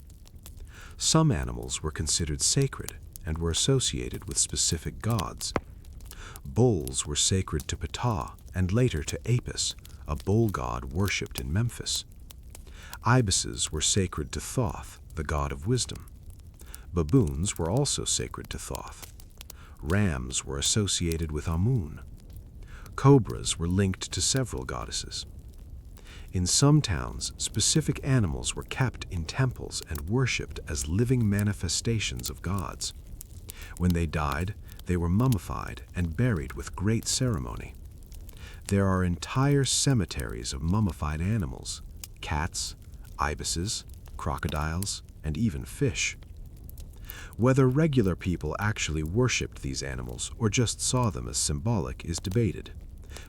Some animals were considered sacred and were associated with specific gods. Bulls were sacred to Ptah and later to Apis, a bull god worshipped in Memphis. Ibises were sacred to Thoth, the god of wisdom. Baboons were also sacred to Thoth. Rams were associated with Amun. Cobras were linked to several goddesses. In some towns, specific animals were kept in temples and worshipped as living manifestations of gods. When they died, they were mummified and buried with great ceremony. There are entire cemeteries of mummified animals: cats, ibises, crocodiles, and even fish. Whether regular people actually worshipped these animals or just saw them as symbolic is debated,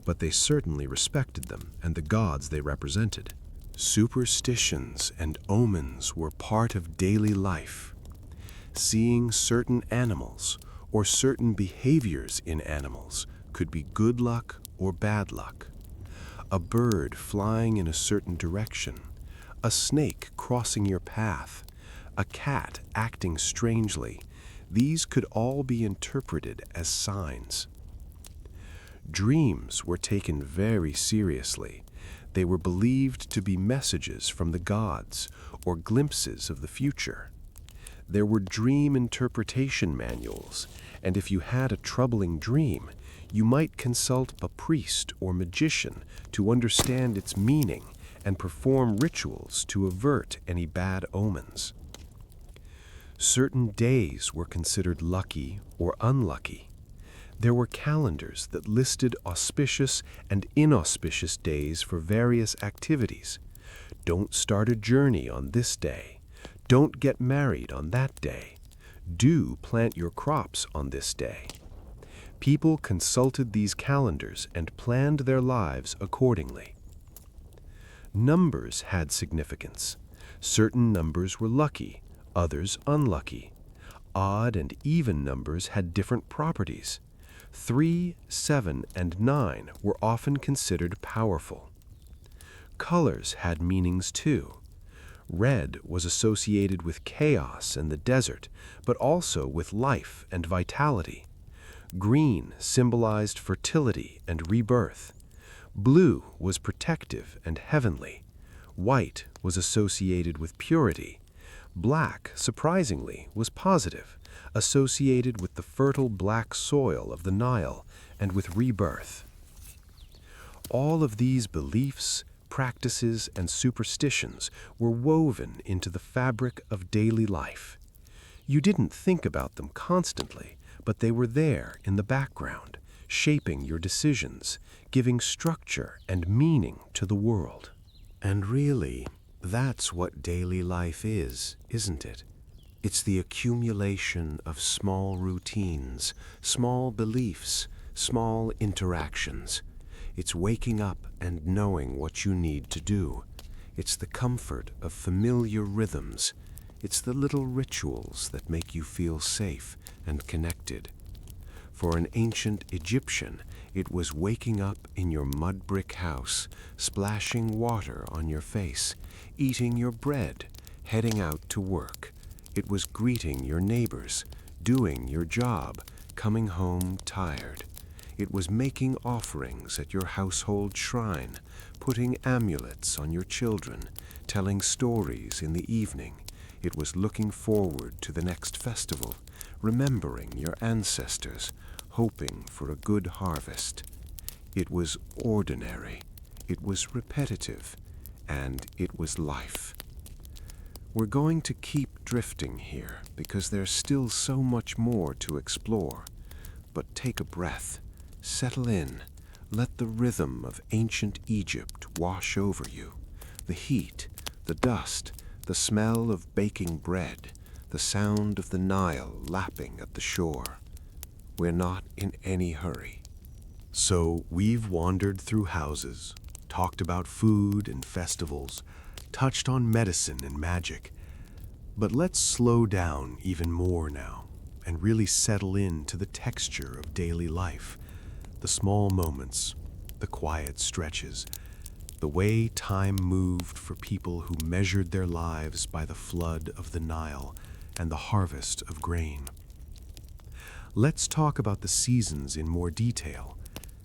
but they certainly respected them and the gods they represented. Superstitions and omens were part of daily life. Seeing certain animals or certain behaviors in animals could be good luck or bad luck. A bird flying in a certain direction, a snake crossing your path, a cat acting strangely, these could all be interpreted as signs. Dreams were taken very seriously. They were believed to be messages from the gods or glimpses of the future. There were dream interpretation manuals, and if you had a troubling dream, you might consult a priest or magician to understand its meaning and perform rituals to avert any bad omens. Certain days were considered lucky or unlucky. There were calendars that listed auspicious and inauspicious days for various activities. Don't start a journey on this day. Don't get married on that day. Do plant your crops on this day. People consulted these calendars and planned their lives accordingly. Numbers had significance. Certain numbers were lucky, others unlucky. Odd and even numbers had different properties. 3, 7, and 9 were often considered powerful. Colors had meanings too. Red was associated with chaos and the desert, but also with life and vitality. Green symbolized fertility and rebirth. Blue was protective and heavenly. White was associated with purity. Black, surprisingly, was positive, associated with the fertile black soil of the Nile and with rebirth. All of these beliefs, practices, and superstitions were woven into the fabric of daily life. You didn't think about them constantly, but they were there in the background, shaping your decisions, giving structure and meaning to the world. And really, that's what daily life is, isn't it? It's the accumulation of small routines, small beliefs, small interactions. It's waking up and knowing what you need to do. It's the comfort of familiar rhythms. It's the little rituals that make you feel safe and connected. For an ancient Egyptian, it was waking up in your mud brick house, splashing water on your face, eating your bread, heading out to work. It was greeting your neighbors, doing your job, coming home tired. It was making offerings at your household shrine, putting amulets on your children, telling stories in the evening. It was looking forward to the next festival, remembering your ancestors, hoping for a good harvest. It was ordinary, it was repetitive, and it was life. We're going to keep drifting here because there's still so much more to explore. But take a breath, settle in, let the rhythm of ancient Egypt wash over you. The heat, the dust, the smell of baking bread, the sound of the Nile lapping at the shore. We're not in any hurry. So we've wandered through houses, talked about food and festivals, touched on medicine and magic. But let's slow down even more now and really settle into the texture of daily life, the small moments, the quiet stretches, the way time moved for people who measured their lives by the flood of the Nile and the harvest of grain. Let's talk about the seasons in more detail,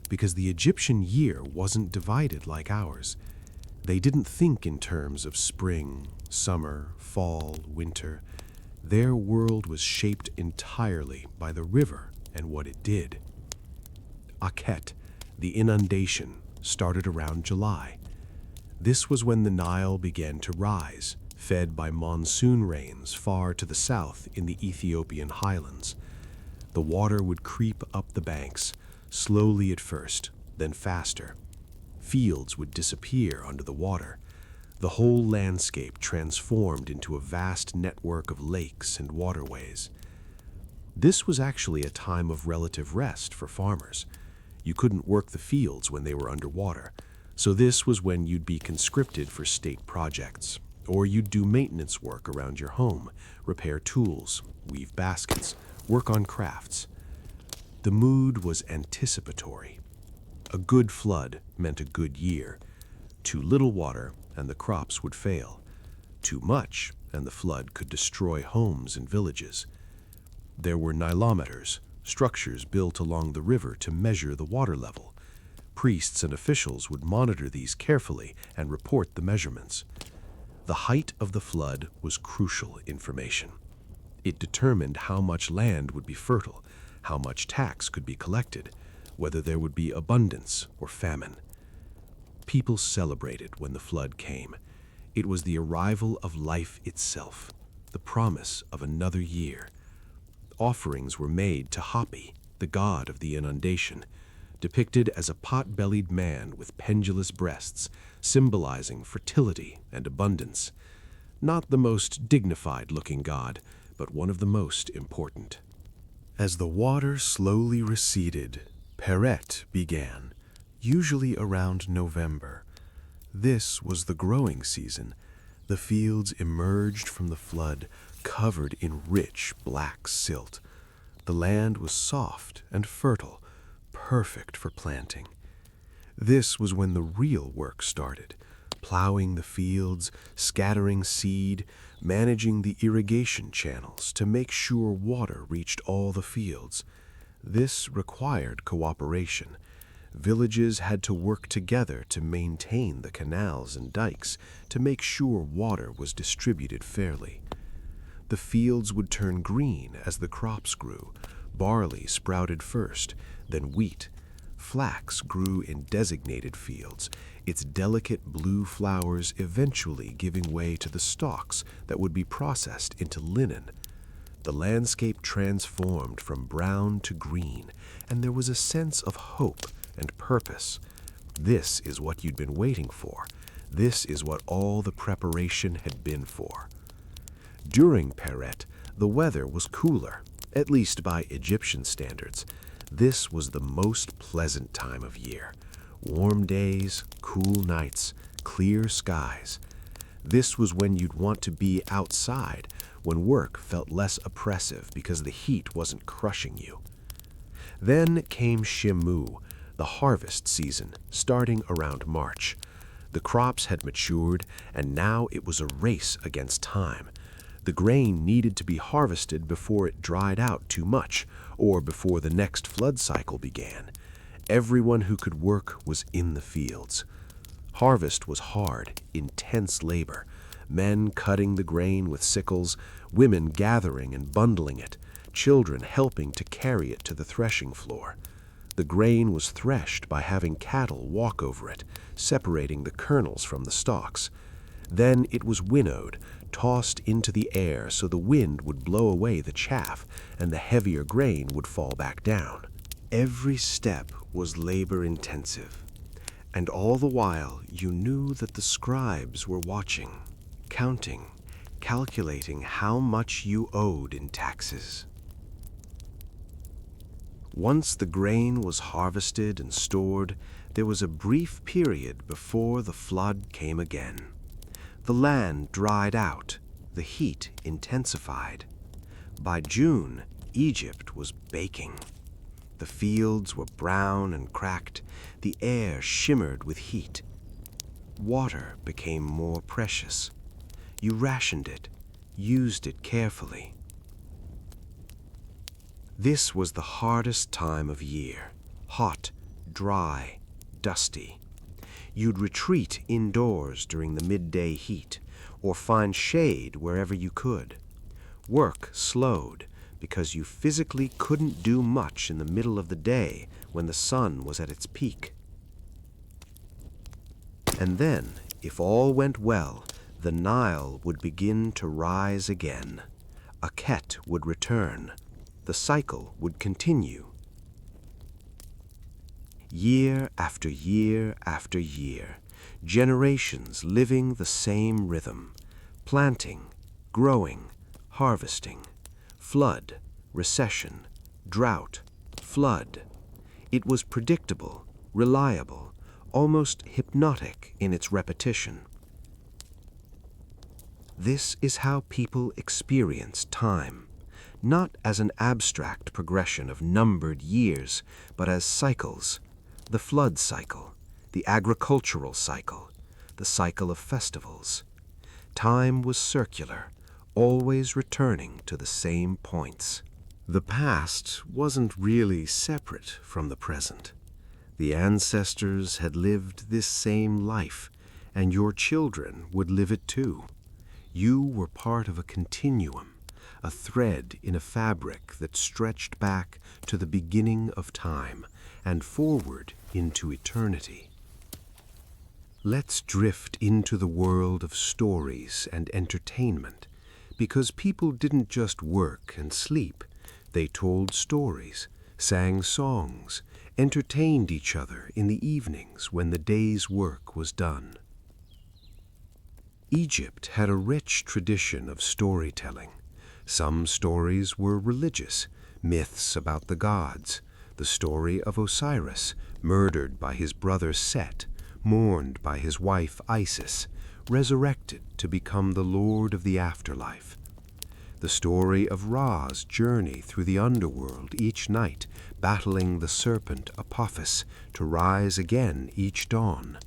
because the Egyptian year wasn't divided like ours. They didn't think in terms of spring, summer, fall, winter. Their world was shaped entirely by the river and what it did. Akhet, the inundation, started around July. This was when the Nile began to rise, fed by monsoon rains far to the south in the Ethiopian highlands. The water would creep up the banks, slowly at first, then faster. Fields would disappear under the water. The whole landscape transformed into a vast network of lakes and waterways. This was actually a time of relative rest for farmers. You couldn't work the fields when they were underwater, so this was when you'd be conscripted for state projects, or you'd do maintenance work around your home, repair tools, weave baskets, work on crafts. The mood was anticipatory. A good flood meant a good year. Too little water, and the crops would fail. Too much, and the flood could destroy homes and villages. There were nilometers, structures built along the river to measure the water level. Priests and officials would monitor these carefully and report the measurements. The height of the flood was crucial information. It determined how much land would be fertile, how much tax could be collected, whether there would be abundance or famine. People celebrated when the flood came. It was the arrival of life itself, the promise of another year. Offerings were made to Hapi, the god of the inundation, depicted as a pot-bellied man with pendulous breasts, symbolizing fertility and abundance. Not the most dignified-looking god, but one of the most important. As the water slowly receded, Peret began, usually around November. This was the growing season. The fields emerged from the flood, covered in rich black silt. The land was soft and fertile, perfect for planting. This was when the real work started, plowing the fields, scattering seed, managing the irrigation channels to make sure water reached all the fields. This required cooperation. Villages had to work together to maintain the canals and dikes to make sure water was distributed fairly. The fields would turn green as the crops grew. Barley sprouted first, then wheat. Flax grew in designated fields, its delicate blue flowers eventually giving way to the stalks that would be processed into linen. The landscape transformed from brown to green, and there was a sense of hope and purpose. This is what you'd been waiting for. This is what all the preparation had been for. During Peret, the weather was cooler, at least by Egyptian standards. This was the most pleasant time of year. Warm days, cool nights, clear skies. This was when you'd want to be outside, when work felt less oppressive because the heat wasn't crushing you. Then came Shimu, the harvest season, starting around March. The crops had matured, and now it was a race against time. The grain needed to be harvested before it dried out too much, or before the next flood cycle began. Everyone who could work was in the fields. Harvest was hard, intense labor. Men cutting the grain with sickles, women gathering and bundling it, children helping to carry it to the threshing floor. The grain was threshed by having cattle walk over it, separating the kernels from the stalks. Then it was winnowed, tossed into the air so the wind would blow away the chaff and the heavier grain would fall back down. Every step was labor-intensive, and all the while you knew that the scribes were watching, counting, calculating how much you owed in taxes. Once the grain was harvested and stored, there was a brief period before the flood came again. The land dried out, the heat intensified. By June, Egypt was baking. The fields were brown and cracked, the air shimmered with heat. Water became more precious. You rationed it, used it carefully. This was the hardest time of year. Hot, dry, dusty. You'd retreat indoors during the midday heat, or find shade wherever you could. Work slowed because you physically couldn't do much in the middle of the day when the sun was at its peak. And then, if all went well, the Nile would begin to rise again. Akhet would return. The cycle would continue. Year after year after year, generations living the same rhythm, planting, growing, harvesting, flood, recession, drought, flood. It was predictable, reliable, almost hypnotic in its repetition. This is how people experience time, not as an abstract progression of numbered years, but as cycles. The flood cycle, the agricultural cycle, the cycle of festivals. Time was circular, always returning to the same points. The past wasn't really separate from the present. The ancestors had lived this same life, and your children would live it too. You were part of a continuum, a thread in a fabric that stretched back to the beginning of time and forward into eternity. Let's drift into the world of stories and entertainment, because people didn't just work and sleep. They told stories, sang songs, entertained each other in the evenings when the day's work was done. Egypt had a rich tradition of storytelling. Some stories were religious, myths about the gods, the story of Osiris, murdered by his brother Set, mourned by his wife Isis, resurrected to become the lord of the afterlife. The story of Ra's journey through the underworld each night, battling the serpent Apophis to rise again each dawn.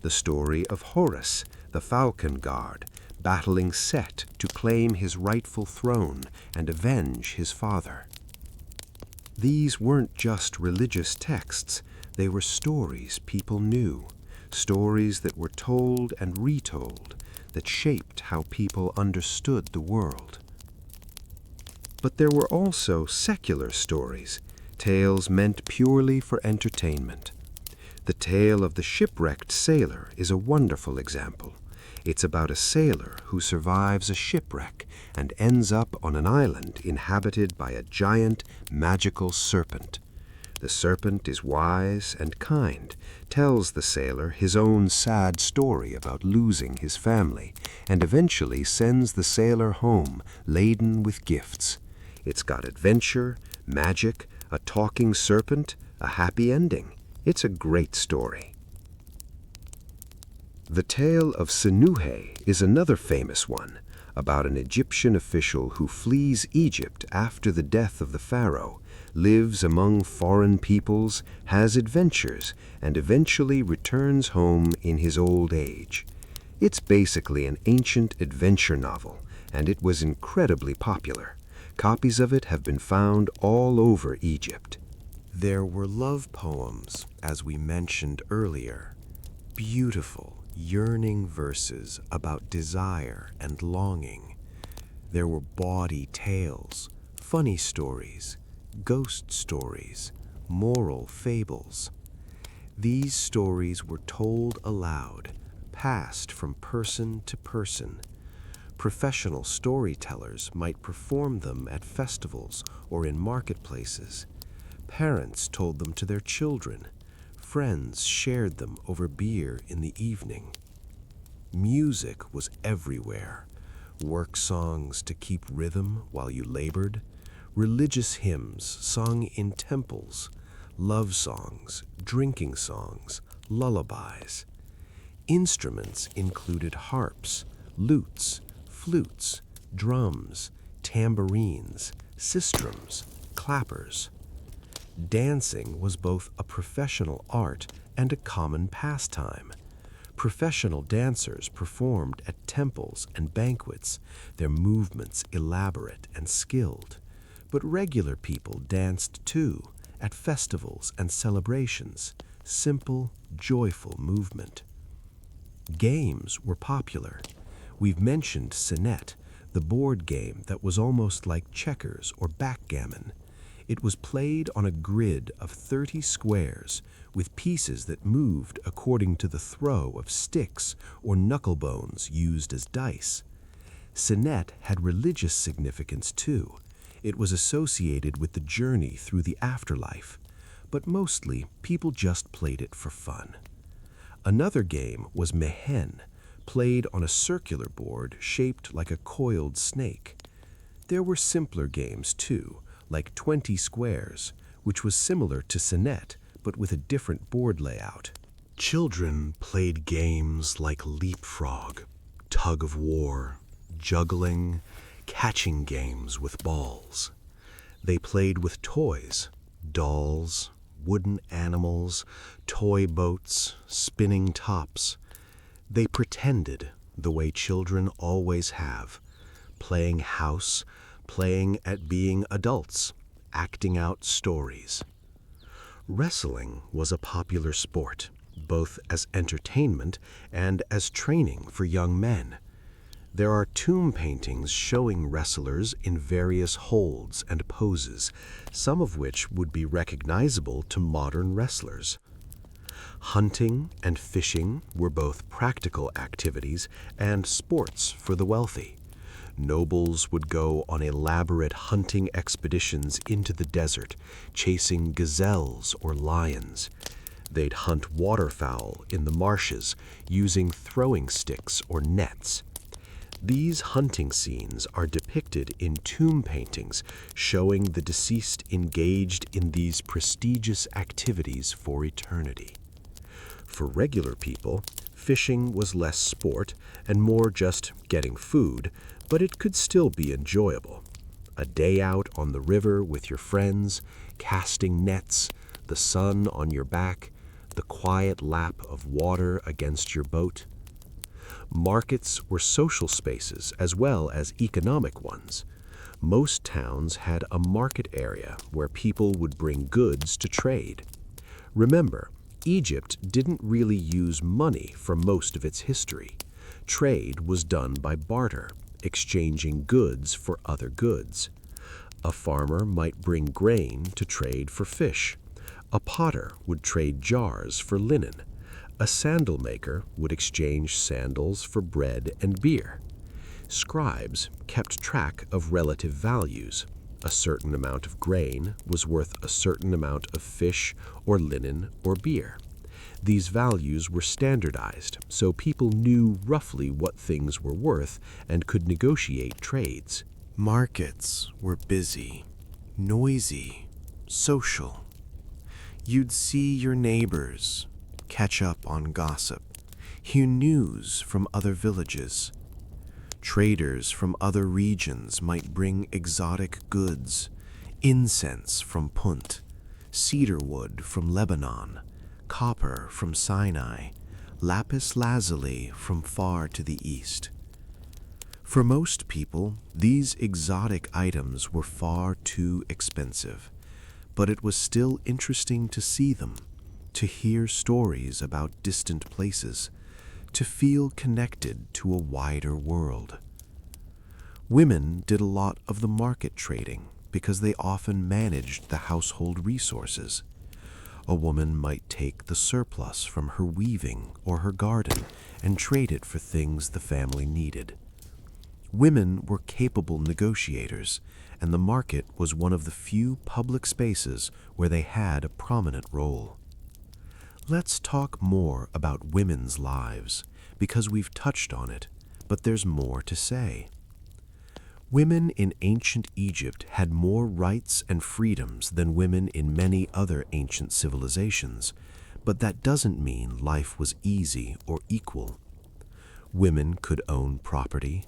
The story of Horus, the falcon guard, battling Set to claim his rightful throne and avenge his father. These weren't just religious texts, they were stories people knew, stories that were told and retold, that shaped how people understood the world. But there were also secular stories, tales meant purely for entertainment. The tale of the shipwrecked sailor is a wonderful example. It's about a sailor who survives a shipwreck and ends up on an island inhabited by a giant, magical serpent. The serpent is wise and kind, tells the sailor his own sad story about losing his family, and eventually sends the sailor home laden with gifts. It's got adventure, magic, a talking serpent, a happy ending. It's a great story. The tale of Sinuhe is another famous one, about an Egyptian official who flees Egypt after the death of the pharaoh, lives among foreign peoples, has adventures, and eventually returns home in his old age. It's basically an ancient adventure novel, and it was incredibly popular. Copies of it have been found all over Egypt. There were love poems, as we mentioned earlier. Beautiful, yearning verses about desire and longing. There were bawdy tales, funny stories, ghost stories, moral fables. These stories were told aloud, passed from person to person. Professional storytellers might perform them at festivals or in marketplaces. Parents told them to their children. Friends shared them over beer in the evening. Music was everywhere. Work songs to keep rhythm while you labored, religious hymns sung in temples, love songs, drinking songs, lullabies. Instruments included harps, lutes, flutes, drums, tambourines, sistrums, clappers. Dancing was both a professional art and a common pastime. Professional dancers performed at temples and banquets, their movements elaborate and skilled. But regular people danced too, at festivals and celebrations, simple, joyful movement. Games were popular. We've mentioned Senet, the board game that was almost like checkers or backgammon. It was played on a grid of 30 squares with pieces that moved according to the throw of sticks or knucklebones used as dice. Senet had religious significance too. It was associated with the journey through the afterlife, but mostly people just played it for fun. Another game was mehen, played on a circular board shaped like a coiled snake. There were simpler games too, like 20 squares, which was similar to Senet, but with a different board layout. Children played games like leapfrog, tug of war, juggling, catching games with balls. They played with toys, dolls, wooden animals, toy boats, spinning tops. They pretended the way children always have, playing house, playing at being adults, acting out stories. Wrestling was a popular sport, both as entertainment and as training for young men. There are tomb paintings showing wrestlers in various holds and poses, some of which would be recognizable to modern wrestlers. Hunting and fishing were both practical activities and sports for the wealthy. Nobles would go on elaborate hunting expeditions into the desert, chasing gazelles or lions. They'd hunt waterfowl in the marshes using throwing sticks or nets. These hunting scenes are depicted in tomb paintings showing the deceased engaged in these prestigious activities for eternity. For regular people, fishing was less sport and more just getting food, but it could still be enjoyable. A day out on the river with your friends, casting nets, the sun on your back, the quiet lap of water against your boat. Markets were social spaces as well as economic ones. Most towns had a market area where people would bring goods to trade. Remember, Egypt didn't really use money for most of its history. Trade was done by barter, exchanging goods for other goods. A farmer might bring grain to trade for fish. A potter would trade jars for linen. A sandal maker would exchange sandals for bread and beer. Scribes kept track of relative values. A certain amount of grain was worth a certain amount of fish or linen or beer. These values were standardized, so people knew roughly what things were worth and could negotiate trades. Markets were busy, noisy, social. You'd see your neighbors, catch up on gossip, hear news from other villages. Traders from other regions might bring exotic goods, incense from Punt, cedar wood from Lebanon, copper from Sinai, lapis lazuli from far to the east. For most people, these exotic items were far too expensive, but it was still interesting to see them, to hear stories about distant places, to feel connected to a wider world. Women did a lot of the market trading because they often managed the household resources. A woman might take the surplus from her weaving or her garden and trade it for things the family needed. Women were capable negotiators, and the market was one of the few public spaces where they had a prominent role. Let's talk more about women's lives, because we've touched on it, but there's more to say. Women in ancient Egypt had more rights and freedoms than women in many other ancient civilizations, but that doesn't mean life was easy or equal. Women could own property,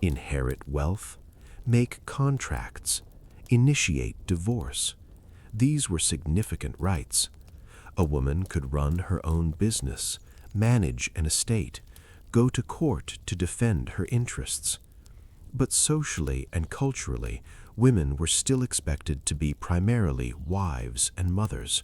inherit wealth, make contracts, initiate divorce. These were significant rights. A woman could run her own business, manage an estate, go to court to defend her interests. But socially and culturally, women were still expected to be primarily wives and mothers.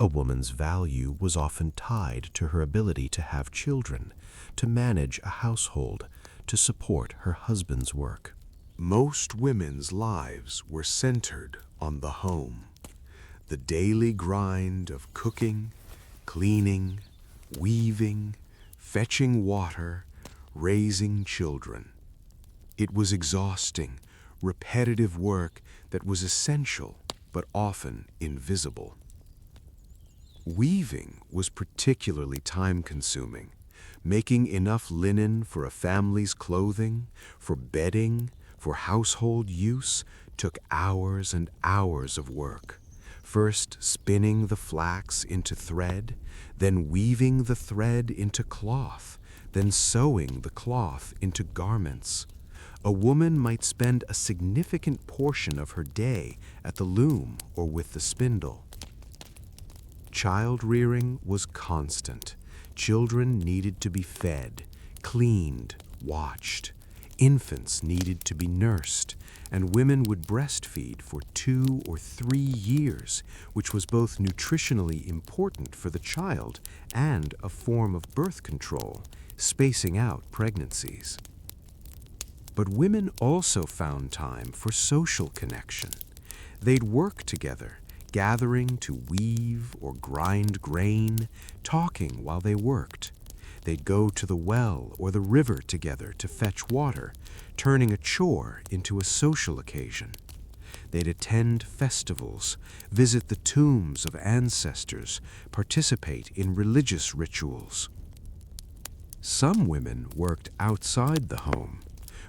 A woman's value was often tied to her ability to have children, to manage a household, to support her husband's work. Most women's lives were centered on the home. The daily grind of cooking, cleaning, weaving, fetching water, raising children. It was exhausting, repetitive work that was essential but often invisible. Weaving was particularly time-consuming. Making enough linen for a family's clothing, for bedding, for household use took hours and hours of work. First spinning the flax into thread, then weaving the thread into cloth, then sewing the cloth into garments. A woman might spend a significant portion of her day at the loom or with the spindle. Child rearing was constant. Children needed to be fed, cleaned, watched. Infants needed to be nursed, and women would breastfeed for 2 or 3 years, which was both nutritionally important for the child and a form of birth control, spacing out pregnancies. But women also found time for social connection. They'd work together, gathering to weave or grind grain, talking while they worked. They'd go to the well or the river together to fetch water, turning a chore into a social occasion. They'd attend festivals, visit the tombs of ancestors, participate in religious rituals. Some women worked outside the home.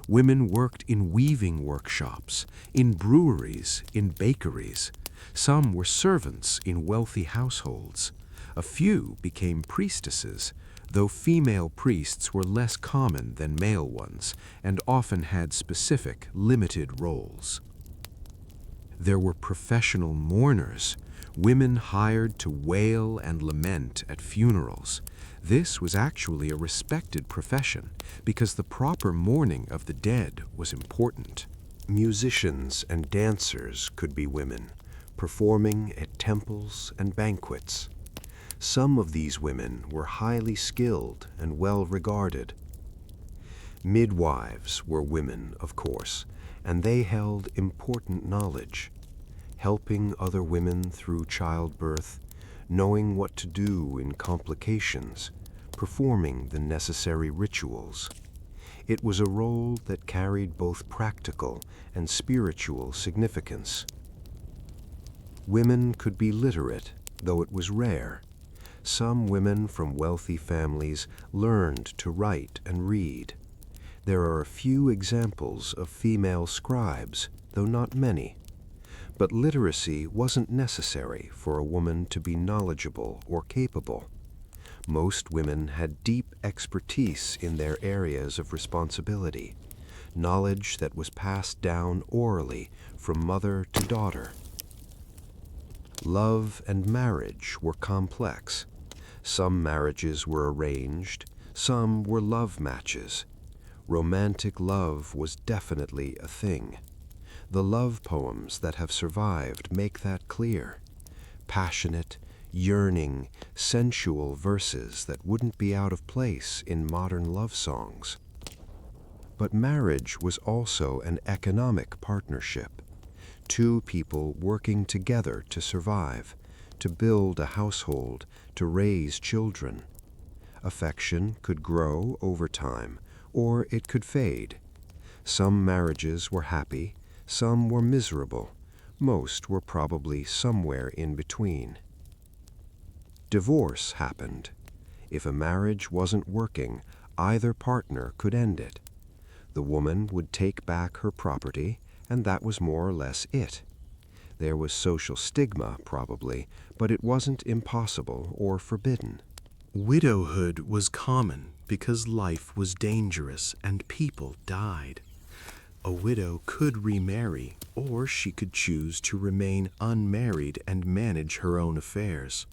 Women worked in weaving workshops, in breweries, in bakeries. Some were servants in wealthy households. A few became priestesses, though female priests were less common than male ones and often had specific, limited roles. There were professional mourners, women hired to wail and lament at funerals. This was actually a respected profession because the proper mourning of the dead was important. Musicians and dancers could be women, performing at temples and banquets. Some of these women were highly skilled and well regarded. Midwives were women, of course, and they held important knowledge, helping other women through childbirth, knowing what to do in complications, performing the necessary rituals. It was a role that carried both practical and spiritual significance. Women could be literate, though it was rare. Some women from wealthy families learned to write and read. There are a few examples of female scribes, though not many. But literacy wasn't necessary for a woman to be knowledgeable or capable. Most women had deep expertise in their areas of responsibility, knowledge that was passed down orally from mother to daughter. Love and marriage were complex. Some marriages were arranged, some were love matches. Romantic love was definitely a thing. The love poems that have survived make that clear. Passionate, yearning, sensual verses that wouldn't be out of place in modern love songs. But marriage was also an economic partnership. Two people working together to survive, to build a household, to raise children. Affection could grow over time, or it could fade. Some marriages were happy, some were miserable. Most were probably somewhere in between. Divorce happened. If a marriage wasn't working, either partner could end it. The woman would take back her property, and that was more or less it. There was social stigma, probably, but it wasn't impossible or forbidden. Widowhood was common because life was dangerous and people died. A widow could remarry, or she could choose to remain unmarried and manage her own affairs.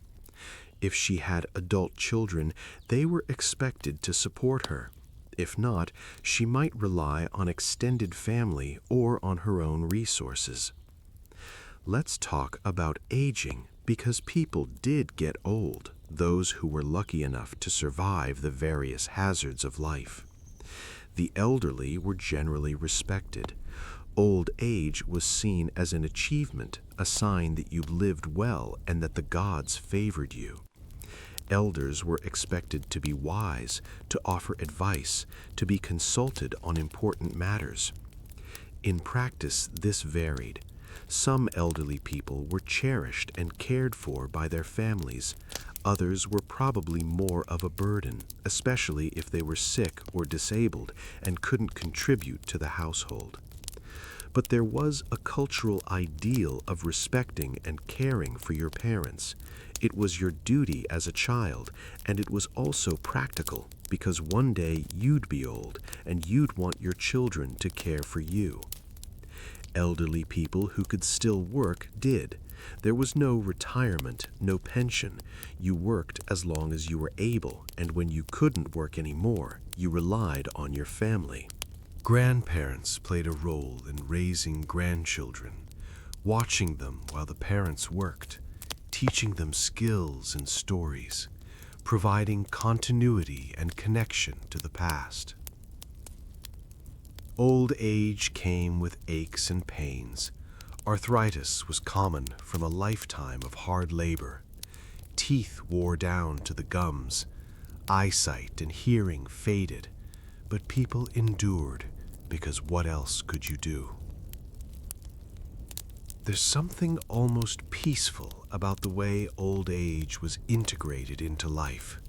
If she had adult children, they were expected to support her. If not, she might rely on extended family or on her own resources. Let's talk about aging, because people did get old, those who were lucky enough to survive the various hazards of life. The elderly were generally respected. Old age was seen as an achievement, a sign that you lived well and that the gods favored you. Elders were expected to be wise, to offer advice, to be consulted on important matters. In practice, this varied. Some elderly people were cherished and cared for by their families. Others were probably more of a burden, especially if they were sick or disabled and couldn't contribute to the household. But there was a cultural ideal of respecting and caring for your parents. It was your duty as a child, and it was also practical, because one day you'd be old, and you'd want your children to care for you. Elderly people who could still work did. There was no retirement, no pension. You worked as long as you were able, and when you couldn't work anymore, you relied on your family. Grandparents played a role in raising grandchildren, watching them while the parents worked, teaching them skills and stories, providing continuity and connection to the past. Old age came with aches and pains. Arthritis was common from a lifetime of hard labor. Teeth wore down to the gums. Eyesight and hearing faded. But people endured, because what else could you do? There's something almost peaceful about the way old age was integrated into life.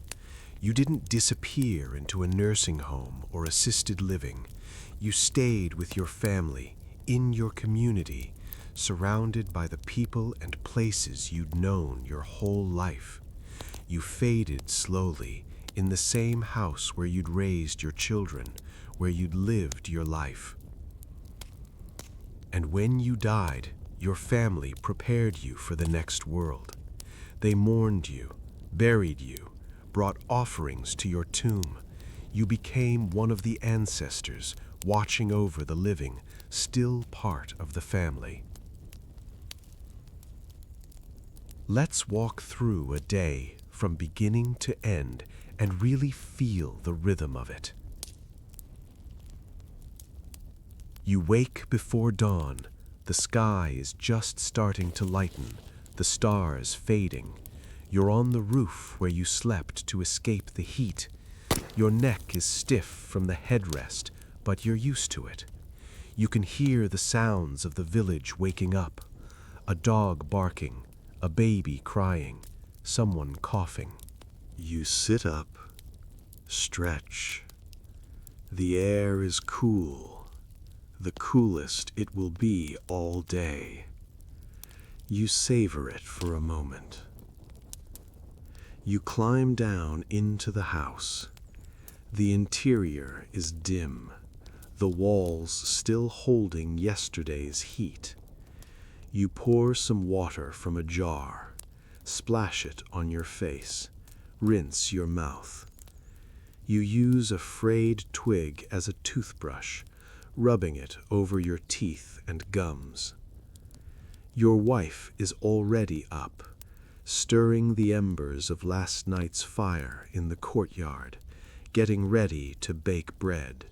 You didn't disappear into a nursing home or assisted living. You stayed with your family, in your community, surrounded by the people and places you'd known your whole life. You faded slowly in the same house where you'd raised your children, where you'd lived your life. And when you died, your family prepared you for the next world. They mourned you, buried you, brought offerings to your tomb. You became one of the ancestors, watching over the living, still part of the family. Let's walk through a day from beginning to end and really feel the rhythm of it. You wake before dawn. The sky is just starting to lighten, the stars fading. You're on the roof where you slept to escape the heat. Your neck is stiff from the headrest, but you're used to it. You can hear the sounds of the village waking up. A dog barking, a baby crying, someone coughing. You sit up, stretch. The air is cool, the coolest it will be all day. You savor it for a moment. You climb down into the house. The interior is dim, the walls still holding yesterday's heat. You pour some water from a jar, splash it on your face, rinse your mouth. You use a frayed twig as a toothbrush, rubbing it over your teeth and gums. Your wife is already up, stirring the embers of last night's fire in the courtyard, getting ready to bake bread.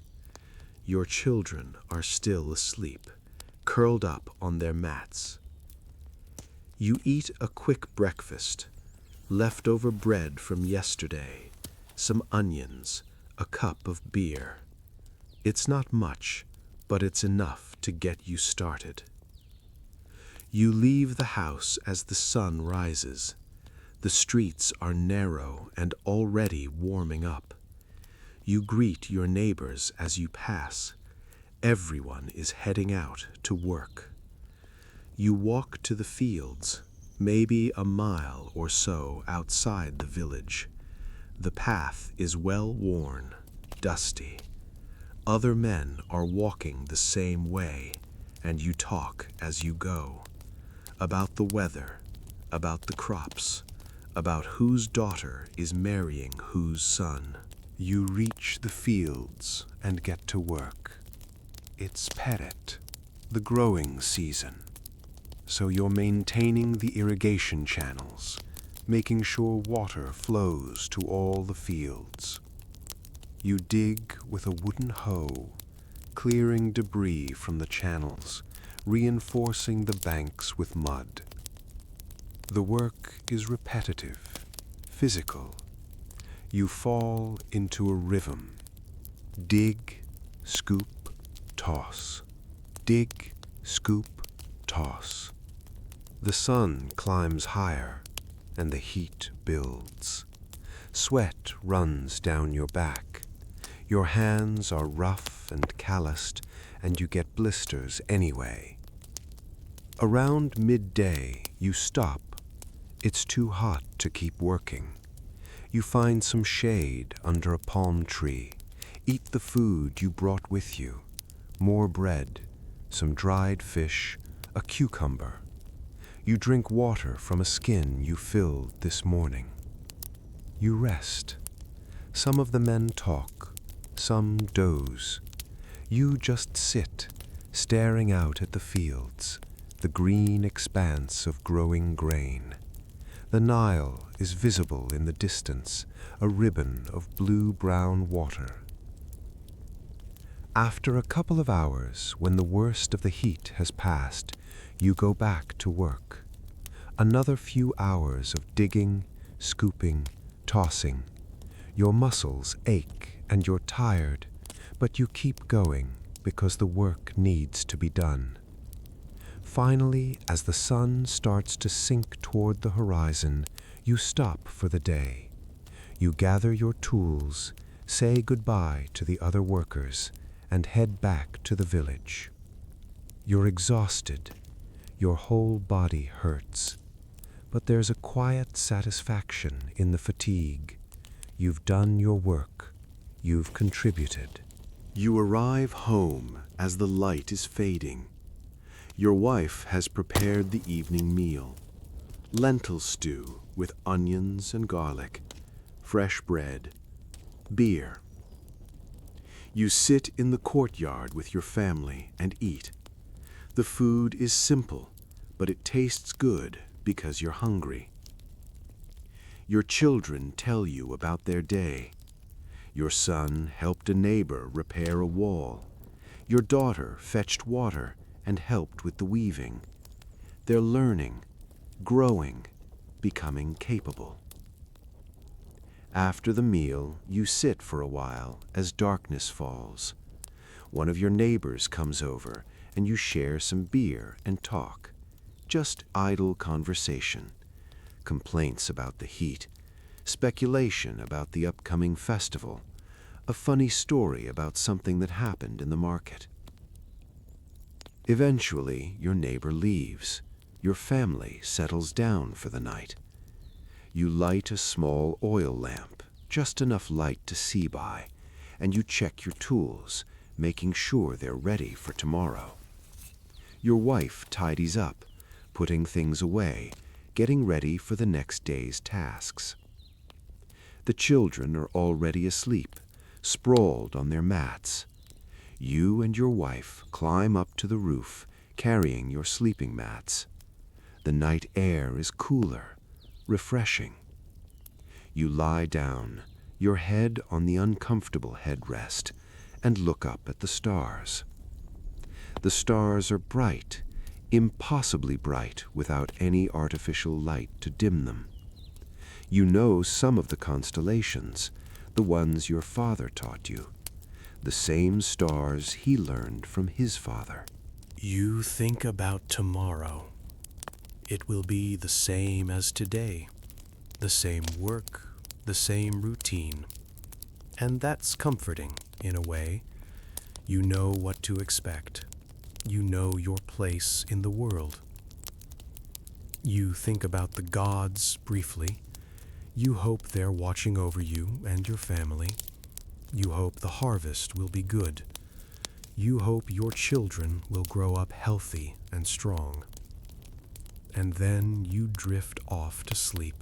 Your children are still asleep, curled up on their mats. You eat a quick breakfast, leftover bread from yesterday, some onions, a cup of beer. It's not much, but it's enough to get you started. You leave the house as the sun rises. The streets are narrow and already warming up. You greet your neighbors as you pass. Everyone is heading out to work. You walk to the fields, maybe a mile or so outside the village. The path is well worn, dusty. Other men are walking the same way, and you talk as you go. About the weather, about the crops, about whose daughter is marrying whose son. You reach the fields and get to work. It's Peret, the growing season. So you're maintaining the irrigation channels, making sure water flows to all the fields. You dig with a wooden hoe, clearing debris from the channels, reinforcing the banks with mud. The work is repetitive, physical. You fall into a rhythm. Dig, scoop, toss. Dig, scoop, toss. The sun climbs higher, and the heat builds. Sweat runs down your back. Your hands are rough and calloused, and you get blisters anyway. Around midday, you stop. It's too hot to keep working. You find some shade under a palm tree. Eat the food you brought with you. More bread, some dried fish, a cucumber. You drink water from a skin you filled this morning. You rest. Some of the men talk, some doze. You just sit, staring out at the fields, the green expanse of growing grain. The Nile is visible in the distance, a ribbon of blue-brown water. After a couple of hours, when the worst of the heat has passed, you go back to work. Another few hours of digging, scooping, tossing. Your muscles ache and you're tired, but you keep going because the work needs to be done. Finally, as the sun starts to sink toward the horizon, you stop for the day. You gather your tools, say goodbye to the other workers, and head back to the village. You're exhausted. Your whole body hurts. But there's a quiet satisfaction in the fatigue. You've done your work. You've contributed. You arrive home as the light is fading. Your wife has prepared the evening meal. Lentil stew with onions and garlic, fresh bread, beer. You sit in the courtyard with your family and eat. The food is simple, but it tastes good because you're hungry. Your children tell you about their day. Your son helped a neighbor repair a wall. Your daughter fetched water and helped with the weaving. They're learning, growing, becoming capable. After the meal, you sit for a while as darkness falls. One of your neighbors comes over and you share some beer and talk. Just idle conversation. Complaints about the heat, speculation about the upcoming festival, a funny story about something that happened in the market. Eventually, your neighbor leaves. Your family settles down for the night. You light a small oil lamp, just enough light to see by, and you check your tools, making sure they're ready for tomorrow. Your wife tidies up, putting things away, getting ready for the next day's tasks. The children are already asleep, sprawled on their mats. You and your wife climb up to the roof, carrying your sleeping mats. The night air is cooler, refreshing. You lie down, your head on the uncomfortable headrest, and look up at the stars. The stars are bright, impossibly bright without any artificial light to dim them. You know some of the constellations, the ones your father taught you, the same stars he learned from his father. You think about tomorrow. It will be the same as today, the same work, the same routine. And that's comforting, in a way. You know what to expect. You know your place in the world. You think about the gods briefly. You hope they're watching over you and your family. You hope the harvest will be good. You hope your children will grow up healthy and strong. And then you drift off to sleep,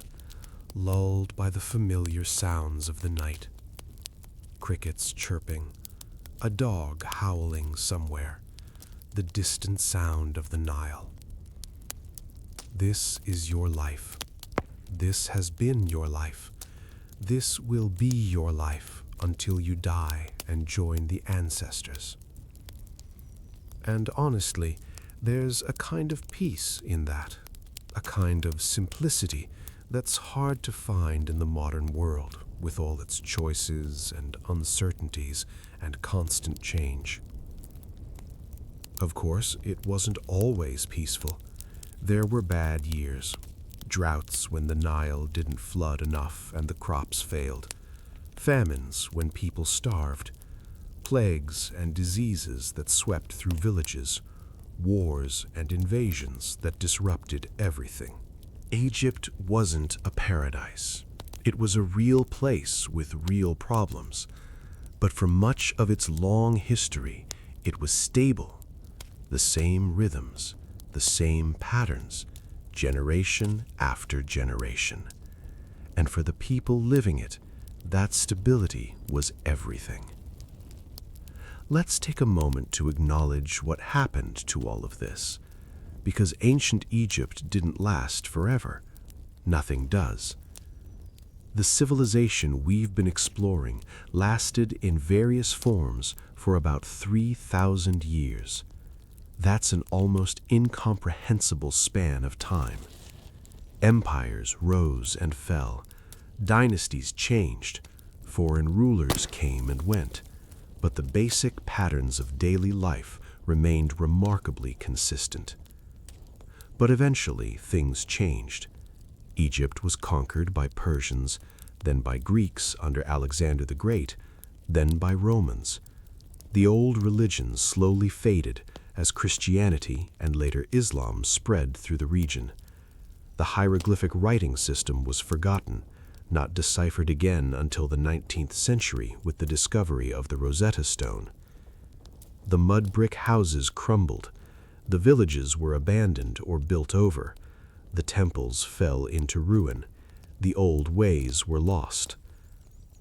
lulled by the familiar sounds of the night. crickets chirping, a dog howling somewhere, the distant sound of the Nile. This is your life. This has been your life. This will be your life until you die and join the ancestors. And honestly, there's a kind of peace in that, a kind of simplicity that's hard to find in the modern world with all its choices and uncertainties and constant change. Of course, it wasn't always peaceful. There were bad years, droughts when the Nile didn't flood enough and the crops failed, famines when people starved, plagues and diseases that swept through villages, wars and invasions that disrupted everything. Egypt wasn't a paradise. It was a real place with real problems, but for much of its long history, it was stable. The same rhythms, the same patterns, generation after generation. And for the people living it, that stability was everything. Let's take a moment to acknowledge what happened to all of this, because ancient Egypt didn't last forever. Nothing does. The civilization we've been exploring lasted in various forms for about 3,000 years. That's an almost incomprehensible span of time. Empires rose and fell. Dynasties changed. Foreign rulers came and went. But the basic patterns of daily life remained remarkably consistent. But eventually, things changed. Egypt was conquered by Persians, then by Greeks under Alexander the Great, then by Romans. The old religions slowly faded as Christianity and later Islam spread through the region. The hieroglyphic writing system was forgotten, not deciphered again until the 19th century with the discovery of the Rosetta Stone. The mud-brick houses crumbled. The villages were abandoned or built over. The temples fell into ruin. The old ways were lost.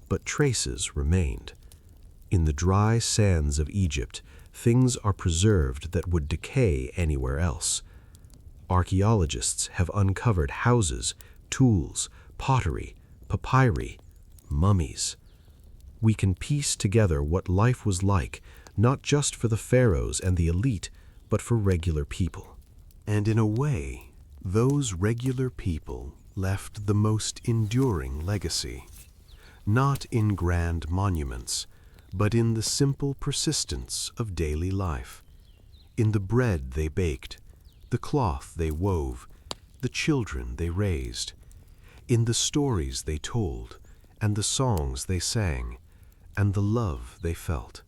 But traces remained. In the dry sands of Egypt, things are preserved that would decay anywhere else. Archaeologists have uncovered houses, tools, pottery, papyri, mummies. We can piece together what life was like, not just for the pharaohs and the elite, but for regular people. And in a way, those regular people left the most enduring legacy, not in grand monuments, but in the simple persistence of daily life, in the bread they baked, the cloth they wove, the children they raised, in the stories they told, and the songs they sang, and the love they felt.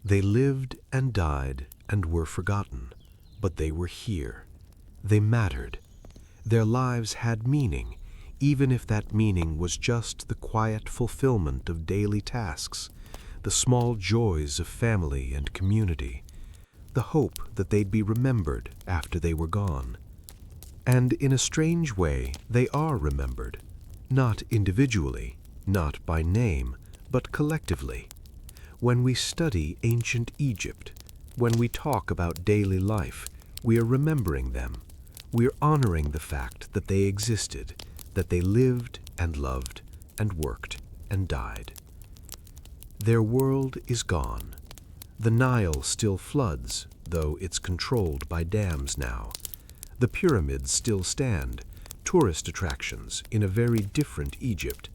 They lived and died and were forgotten, but they were here. They mattered. Their lives had meaning, even if that meaning was just the quiet fulfillment of daily tasks, the small joys of family and community, the hope that they'd be remembered after they were gone. And in a strange way, they are remembered, not individually, not by name, but collectively. When we study ancient Egypt, when we talk about daily life, we are remembering them. We are honoring the fact that they existed, that they lived and loved and worked and died. Their world is gone. The Nile still floods, though it's controlled by dams now. The pyramids still stand, tourist attractions in a very different Egypt.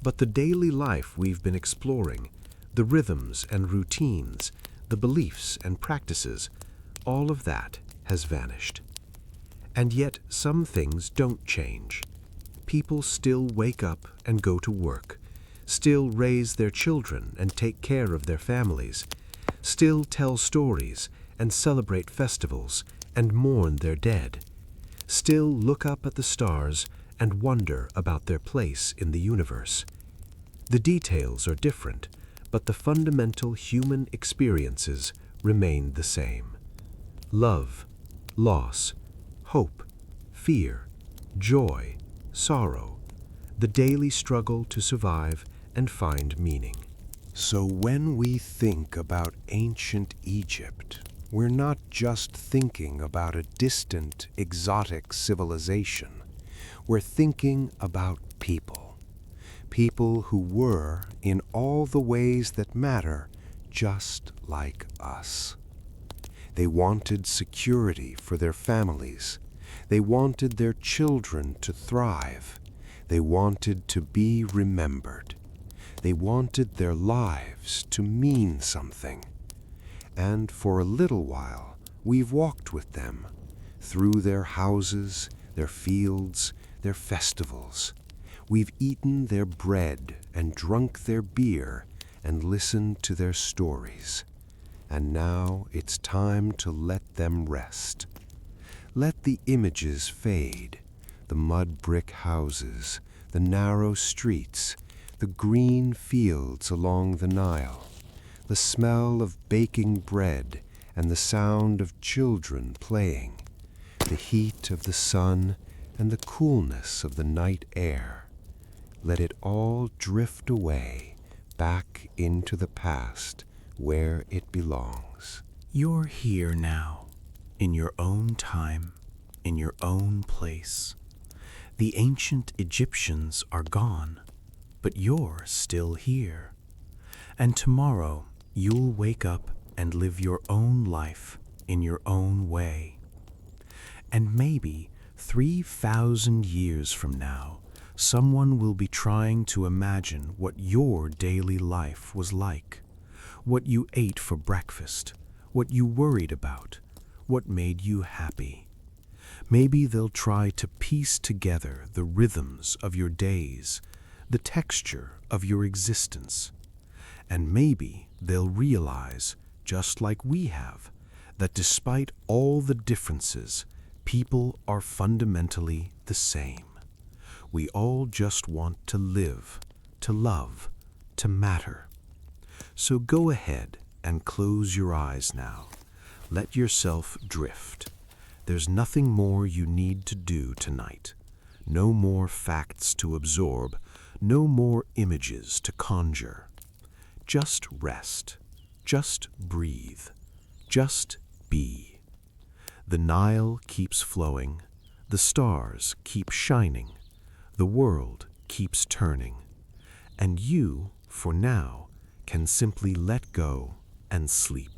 But the daily life we've been exploring, the rhythms and routines, the beliefs and practices, all of that has vanished. And yet some things don't change. People still wake up and go to work, still raise their children and take care of their families, still tell stories and celebrate festivals and mourn their dead, still look up at the stars and wonder about their place in the universe. The details are different, but the fundamental human experiences remain the same. Love, loss, hope, fear, joy, sorrow, the daily struggle to survive and find meaning. So when we think about ancient Egypt, we're not just thinking about a distant, exotic civilization. We're thinking about people. People who were, in all the ways that matter, just like us. They wanted security for their families. They wanted their children to thrive. They wanted to be remembered. They wanted their lives to mean something. And for a little while, we've walked with them, through their houses, their fields, their festivals. We've eaten their bread and drunk their beer and listened to their stories. And now it's time to let them rest. Let the images fade, the mud brick houses, the narrow streets, the green fields along the Nile, the smell of baking bread and the sound of children playing, the heat of the sun and the coolness of the night air. Let it all drift away, back into the past where it belongs. You're here now, in your own time, in your own place. The ancient Egyptians are gone, but you're still here. And tomorrow you'll wake up and live your own life in your own way. And maybe 3,000 years from now, someone will be trying to imagine what your daily life was like, what you ate for breakfast, what you worried about, what made you happy. Maybe they'll try to piece together the rhythms of your days, the texture of your existence. And maybe they'll realize, just like we have, that despite all the differences, people are fundamentally the same. We all just want to live, to love, to matter. So go ahead and close your eyes now. Let yourself drift. There's nothing more you need to do tonight. No more facts to absorb, no more images to conjure. Just rest. Just breathe. Just be. The Nile keeps flowing. The stars keep shining. The world keeps turning. And you, for now, can simply let go and sleep.